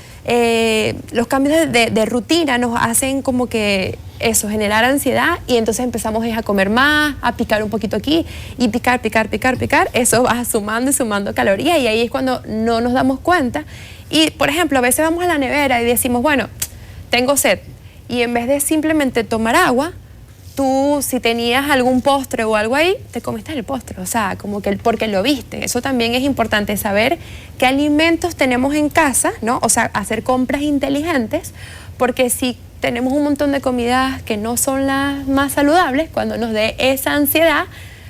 los cambios de rutina nos hacen como que eso, generar ansiedad y entonces empezamos a comer más, a picar un poquito aquí y picar, eso va sumando y sumando calorías y ahí es cuando no nos damos cuenta. Y por ejemplo, a veces vamos a la nevera y decimos, bueno, tengo sed y en vez de simplemente tomar agua, tú si tenías algún postre o algo ahí, te comiste el postre, o sea, como que porque lo viste. Eso también es importante, saber qué alimentos tenemos en casa, ¿no? O sea, hacer compras inteligentes, porque si tenemos un montón de comidas que no son las más saludables, cuando nos dé esa ansiedad,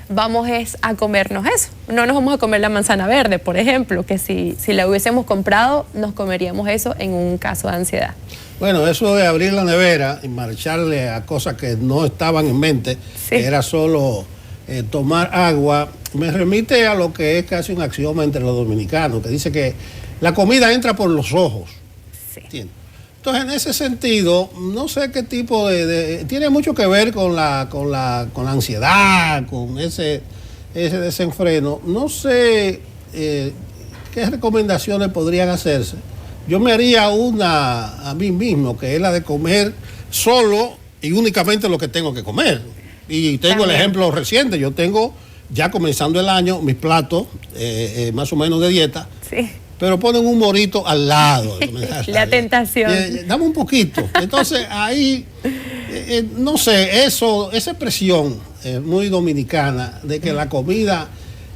vamos a comernos eso. No nos vamos a comer la manzana verde, por ejemplo, que si la hubiésemos comprado, nos comeríamos eso en un caso de ansiedad. Bueno, eso de abrir la nevera y marcharle a cosas que no estaban en mente, sí, era solo tomar agua, me remite a lo que es casi un axioma entre los dominicanos, que dice que la comida entra por los ojos. Sí. ¿Entiendes? Entonces, en ese sentido, no sé qué tipo tiene mucho que ver con la ansiedad, con ese desenfreno. No sé qué recomendaciones podrían hacerse yo me haría una a mí mismo, que es la de comer solo y únicamente lo que tengo que comer. Y tengo el ejemplo reciente, yo tengo ya comenzando el año mis platos más o menos de dieta, Sí. pero ponen un morito al lado. La tentación. Dame un poquito. Entonces ahí, no sé, esa expresión muy dominicana de que la comida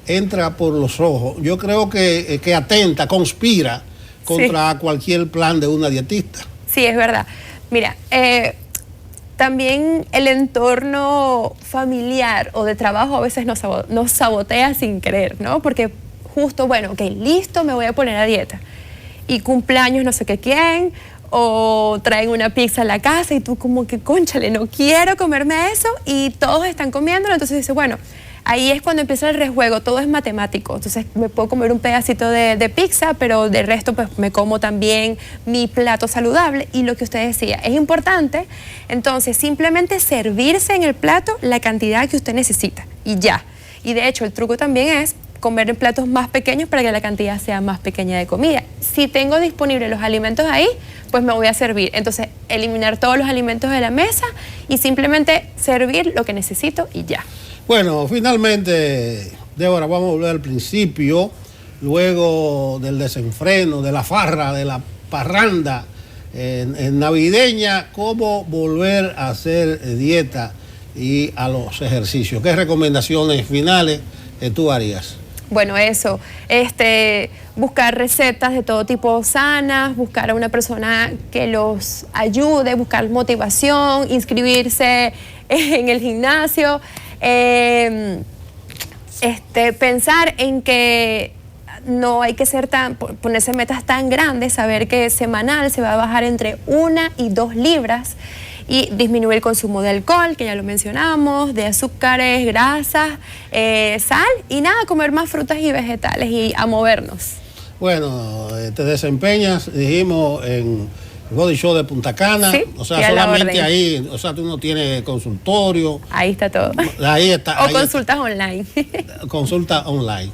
entra por los ojos, yo creo que atenta, conspira contra cualquier plan de una dietista. Sí, es verdad. Mira, también el entorno familiar o de trabajo a veces nos sabotea sin querer, ¿no? Porque justo, bueno, ok, listo, me voy a poner a dieta. Y cumpleaños no sé qué quién, o traen una pizza a la casa y tú como que, cónchale, no quiero comerme eso, y todos están comiéndolo, entonces dices, bueno, ahí es cuando empieza el rejuego, todo es matemático. Entonces me puedo comer un pedacito de pizza, pero del resto pues me como también mi plato saludable. Y lo que usted decía, es importante, entonces simplemente servirse en el plato la cantidad que usted necesita y ya. Y de hecho el truco también es comer en platos más pequeños para que la cantidad sea más pequeña de comida. Si tengo disponibles los alimentos ahí, pues me voy a servir. Entonces eliminar todos los alimentos de la mesa y simplemente servir lo que necesito y ya. Bueno, finalmente, Débora, vamos a volver al principio, luego del desenfreno, de la farra, de la parranda en navideña, cómo volver a hacer dieta y a los ejercicios. ¿Qué recomendaciones finales tú harías? Bueno, eso, buscar recetas de todo tipo sanas, buscar a una persona que los ayude, buscar motivación, inscribirse en el gimnasio. Pensar en que no hay que ponerse metas tan grandes, saber que semanal se va a bajar entre 1 y 2 libras y disminuir el consumo de alcohol, que ya lo mencionamos, de azúcares, grasas, sal y nada, comer más frutas y vegetales y a movernos. Bueno, te desempeñas, dijimos, en Body Show de Punta Cana, sí, o sea, solamente ahí, o sea, tú no tienes consultorio. Ahí está todo. Ahí está. O ahí consultas online. Consulta online.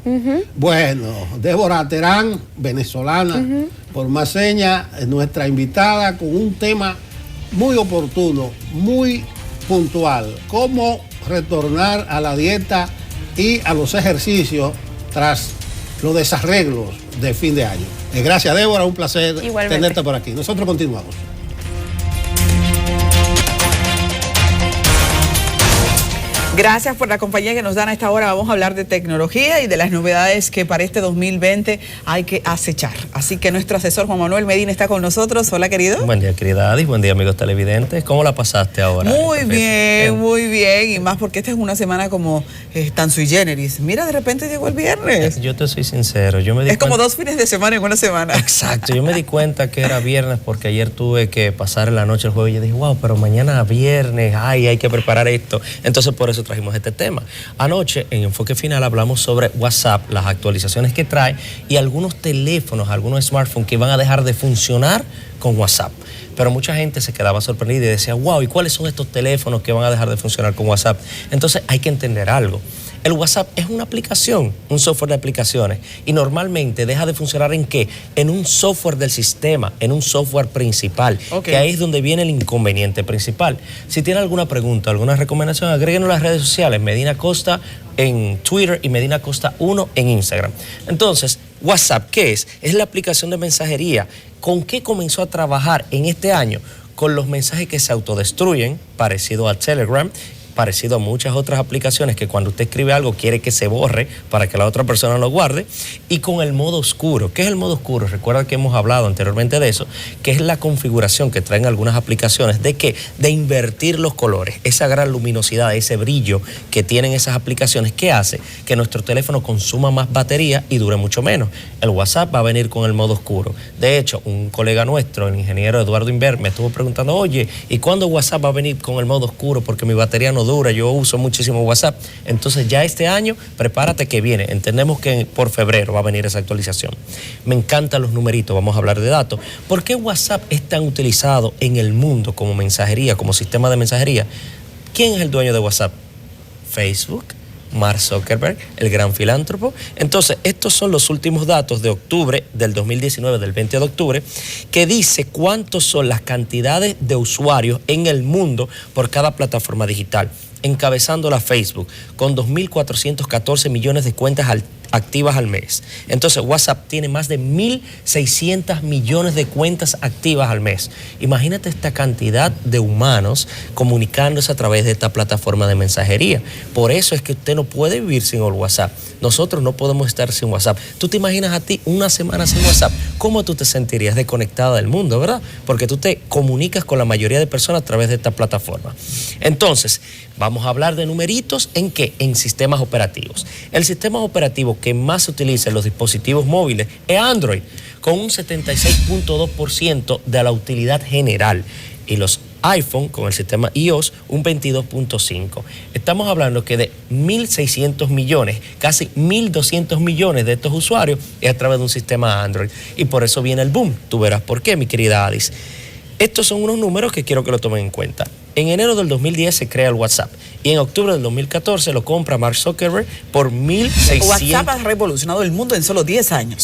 Bueno, Débora Terán, venezolana, por más señas, nuestra invitada con un tema muy oportuno, muy puntual. Cómo retornar a la dieta y a los ejercicios tras los desarreglos de fin de año. Gracias, Débora, un placer tenerte por aquí. Nosotros continuamos. Gracias por la compañía que nos dan a esta hora. Vamos a hablar de tecnología y de las novedades que para este 2020 hay que acechar. Así que nuestro asesor Juan Manuel Medina está con nosotros. Hola, querido. Buen día, querida Adi. Buen día, amigos televidentes. ¿Cómo la pasaste ahora? Muy bien, muy bien. Y más porque esta es una semana como tan sui generis. Mira, de repente llegó el viernes. Yo te soy sincero. Es como 2 fines de semana en una semana. Exacto. Yo me di cuenta que era viernes porque ayer tuve que pasar la noche el jueves y yo dije, wow, pero mañana viernes, ay, hay que preparar esto. Entonces, por eso trajimos este tema. Anoche, en Enfoque Final, hablamos sobre WhatsApp, las actualizaciones que trae y algunos teléfonos, algunos smartphones que van a dejar de funcionar con WhatsApp. Pero mucha gente se quedaba sorprendida y decía, wow, ¿y cuáles son estos teléfonos que van a dejar de funcionar con WhatsApp? Entonces, hay que entender algo. El WhatsApp es una aplicación, un software de aplicaciones, y normalmente deja de funcionar ¿en qué? En un software del sistema, en un software principal, que ahí es donde viene el inconveniente principal. Si tiene alguna pregunta, alguna recomendación, agréguenos las redes sociales, Medina Costa en Twitter y Medina Costa 1 en Instagram. Entonces, WhatsApp, ¿qué es? Es la aplicación de mensajería. ¿Con qué comenzó a trabajar en este año? Con los mensajes que se autodestruyen, parecido a Telegram, parecido a muchas otras aplicaciones que cuando usted escribe algo quiere que se borre para que la otra persona lo guarde, y con el modo oscuro. ¿Qué es el modo oscuro? Recuerda que hemos hablado anteriormente de eso, que es la configuración que traen algunas aplicaciones de que de invertir los colores, esa gran luminosidad, ese brillo que tienen esas aplicaciones, que hace que nuestro teléfono consuma más batería y dure mucho menos. El WhatsApp va a venir con el modo oscuro. De hecho, un colega nuestro, el ingeniero Eduardo Inver, me estuvo preguntando, oye, ¿y cuándo WhatsApp va a venir con el modo oscuro? Porque mi batería no dura, yo uso muchísimo WhatsApp. Entonces ya este año, prepárate que viene. Entendemos que por febrero va a venir esa actualización. Me encantan los numeritos, vamos a hablar de datos. ¿Por qué WhatsApp es tan utilizado en el mundo como mensajería, como sistema de mensajería? ¿Quién es el dueño de WhatsApp? Facebook, Mark Zuckerberg, el gran filántropo. Entonces, estos son los últimos datos de octubre del 2019, del 20 de octubre, que dice cuántos son las cantidades de usuarios en el mundo por cada plataforma digital, encabezando la Facebook, con 2.414 millones de cuentas activas al mes. Entonces, WhatsApp tiene más de 1.600 millones de cuentas activas al mes. Imagínate esta cantidad de humanos comunicándose a través de esta plataforma de mensajería. Por eso es que usted no puede vivir sin el WhatsApp. Nosotros no podemos estar sin WhatsApp. Tú te imaginas a ti una semana sin WhatsApp, ¿cómo tú te sentirías desconectada del mundo, verdad? Porque tú te comunicas con la mayoría de personas a través de esta plataforma. Entonces, vamos a hablar de numeritos, ¿en qué? En sistemas operativos. El sistema operativo que más se utiliza en los dispositivos móviles es Android, con un 76.2% de la utilidad general. Y los iPhone, con el sistema iOS, un 22.5%. Estamos hablando que de 1.600 millones, casi 1.200 millones de estos usuarios es a través de un sistema Android. Y por eso viene el boom. Tú verás por qué, mi querida Adis. Estos son unos números que quiero que lo tomen en cuenta. En enero del 2010 se crea el WhatsApp y en octubre del 2014 lo compra Mark Zuckerberg por 1.600. WhatsApp ha revolucionado el mundo en solo 10 años.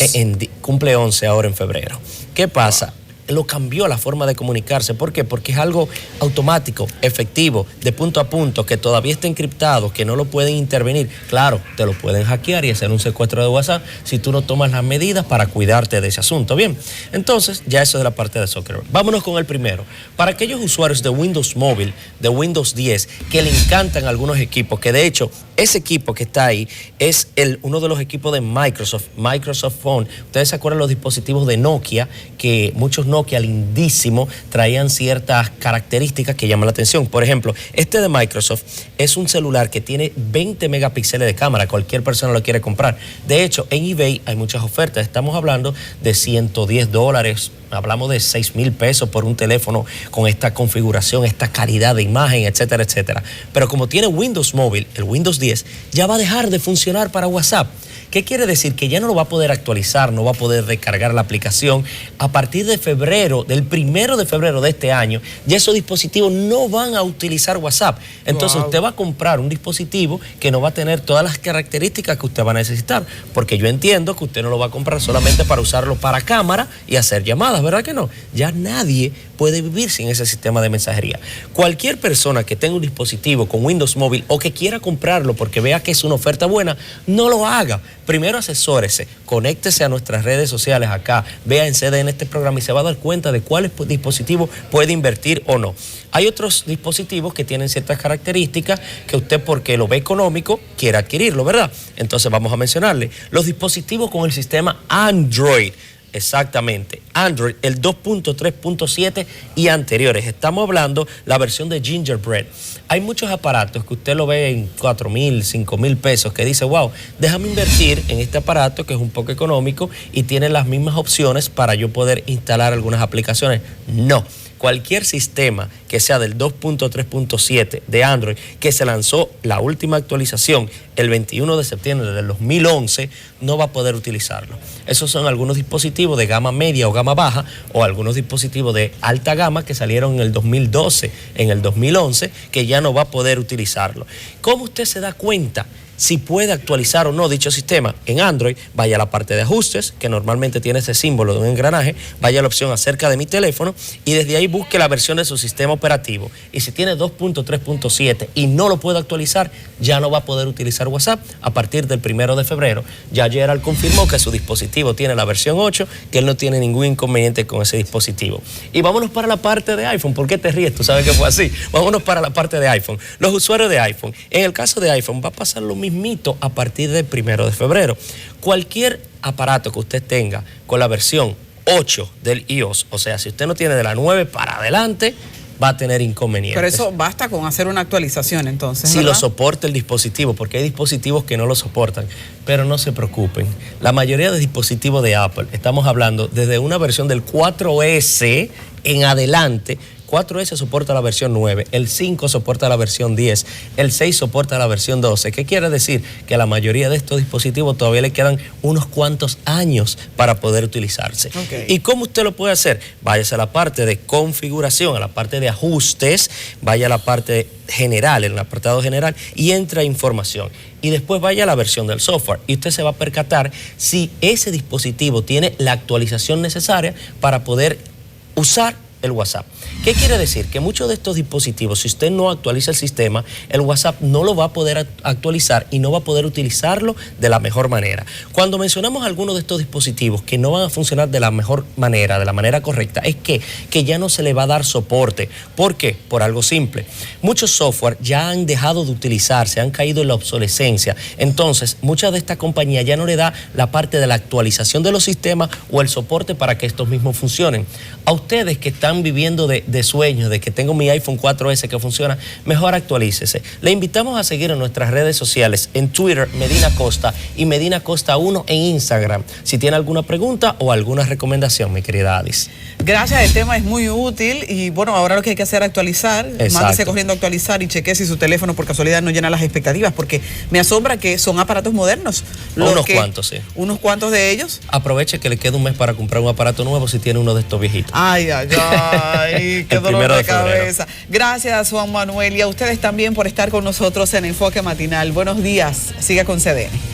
Cumple 11 ahora en febrero. ¿Qué pasa? Lo cambió la forma de comunicarse. ¿Por qué? Porque es algo automático, efectivo, de punto a punto, que todavía está encriptado, que no lo pueden intervenir. Claro, te lo pueden hackear y hacer un secuestro de WhatsApp si tú no tomas las medidas para cuidarte de ese asunto. Bien, entonces ya eso es de la parte de Zuckerberg. Vámonos con el primero. Para aquellos usuarios de Windows Móvil, de Windows 10, que le encantan algunos equipos, que de hecho ese equipo que está ahí es uno de los equipos de Microsoft Phone. Ustedes se acuerdan los dispositivos de Nokia, que muchos Nokia lindísimos traían ciertas características que llaman la atención. Por ejemplo, este de Microsoft es un celular que tiene 20 megapíxeles de cámara. Cualquier persona lo quiere comprar. De hecho, en eBay hay muchas ofertas. Estamos hablando de $110. Hablamos de 6,000 pesos por un teléfono con esta configuración, esta calidad de imagen, etcétera, etcétera. Pero como tiene Windows Móvil, el Windows 10, ya va a dejar de funcionar para WhatsApp. ¿Qué quiere decir? Que ya no lo va a poder actualizar, no va a poder recargar la aplicación. A partir de febrero, del 1 de febrero de este año, ya esos dispositivos no van a utilizar WhatsApp. Entonces usted va a comprar un dispositivo que no va a tener todas las características que usted va a necesitar. Porque yo entiendo que usted no lo va a comprar solamente para usarlo para cámara y hacer llamadas, ¿verdad que no? Ya nadie puede vivir sin ese sistema de mensajería. Cualquier persona que tenga un dispositivo con Windows Móvil o que quiera comprarlo porque vea que es una oferta buena, no lo haga. Primero asesórese, conéctese a nuestras redes sociales acá, vea en CDN este programa y se va a dar cuenta de cuáles dispositivos puede invertir o no. Hay otros dispositivos que tienen ciertas características que usted, porque lo ve económico, quiere adquirirlo, ¿verdad? Entonces vamos a mencionarle los dispositivos con el sistema Android. Exactamente, Android, el 2.3.7 y anteriores. Estamos hablando la versión de Gingerbread. Hay muchos aparatos que usted lo ve en 4,000, 5,000 pesos, que dice, wow, déjame invertir en este aparato que es un poco económico y tiene las mismas opciones para yo poder instalar algunas aplicaciones. No. Cualquier sistema que sea del 2.3.7 de Android, que se lanzó la última actualización el 21 de septiembre del 2011, no va a poder utilizarlo. Esos son algunos dispositivos de gama media o gama baja, o algunos dispositivos de alta gama que salieron en el 2012, en el 2011, que ya no va a poder utilizarlo. ¿Cómo usted se da cuenta si puede actualizar o no dicho sistema? En Android, vaya a la parte de ajustes, que normalmente tiene ese símbolo de un engranaje, vaya a la opción acerca de mi teléfono y desde ahí busque la versión de su sistema operativo. Y si tiene 2.3.7 y no lo puede actualizar, ya no va a poder utilizar WhatsApp a partir del 1 de febrero. Ya Gerald confirmó que su dispositivo tiene la versión 8, que él no tiene ningún inconveniente con ese dispositivo. Y vámonos para la parte de iPhone. ¿Por qué te ríes? Tú sabes que fue así. Vámonos para la parte de iPhone. Los usuarios de iPhone. En el caso de iPhone va a pasar lo mismo a partir del 1 de febrero. Cualquier aparato que usted tenga con la versión 8 del iOS, o sea, si usted no tiene de la 9 para adelante, va a tener inconvenientes. Pero eso basta con hacer una actualización entonces, si ¿verdad? lo soporta el dispositivo, porque hay dispositivos que no lo soportan. Pero no se preocupen, la mayoría de dispositivos de Apple, estamos hablando desde una versión del 4S en adelante. 4S soporta la versión 9, el 5 soporta la versión 10, el 6 soporta la versión 12. ¿Qué quiere decir? Que a la mayoría de estos dispositivos todavía le quedan unos cuantos años para poder utilizarse. Okay. ¿Y cómo usted lo puede hacer? Váyase a la parte de configuración, a la parte de ajustes, vaya a la parte general, en el apartado general, y entra información. y después vaya a la versión del software y usted se va a percatar si ese dispositivo tiene la actualización necesaria para poder usar el WhatsApp. ¿Qué quiere decir? Que muchos de estos dispositivos, si usted no actualiza el sistema, el WhatsApp no lo va a poder actualizar y no va a poder utilizarlo de la mejor manera. Cuando mencionamos algunos de estos dispositivos que no van a funcionar de la mejor manera, de la manera correcta, es que ya no se le va a dar soporte. ¿Por qué? Por algo simple. Muchos software ya han dejado de utilizarse, han caído en la obsolescencia. Entonces, muchas de estas compañías ya no le da la parte de la actualización de los sistemas o el soporte para que estos mismos funcionen. A ustedes que están viviendo de sueños, de que tengo mi iPhone 4S que funciona, mejor actualícese. Le invitamos a seguir en nuestras redes sociales, en Twitter, Medina Costa y Medina Costa 1 en Instagram. Si tiene alguna pregunta o alguna recomendación, mi querida Adis. Gracias, el tema es muy útil y bueno, ahora lo que hay que hacer es actualizar. Exacto. Mándese corriendo a actualizar y cheque si su teléfono por casualidad no llena las expectativas, porque me asombra que son aparatos modernos. Unos cuantos, sí. Unos cuantos de ellos. Aproveche que le queda un mes para comprar un aparato nuevo si tiene uno de estos viejitos. Ay, ay, ay, qué El dolor 1 de de febrero. cabeza. Gracias, Juan Manuel, y a ustedes también por estar con nosotros en Enfoque Matinal. Buenos días, siga con CDN.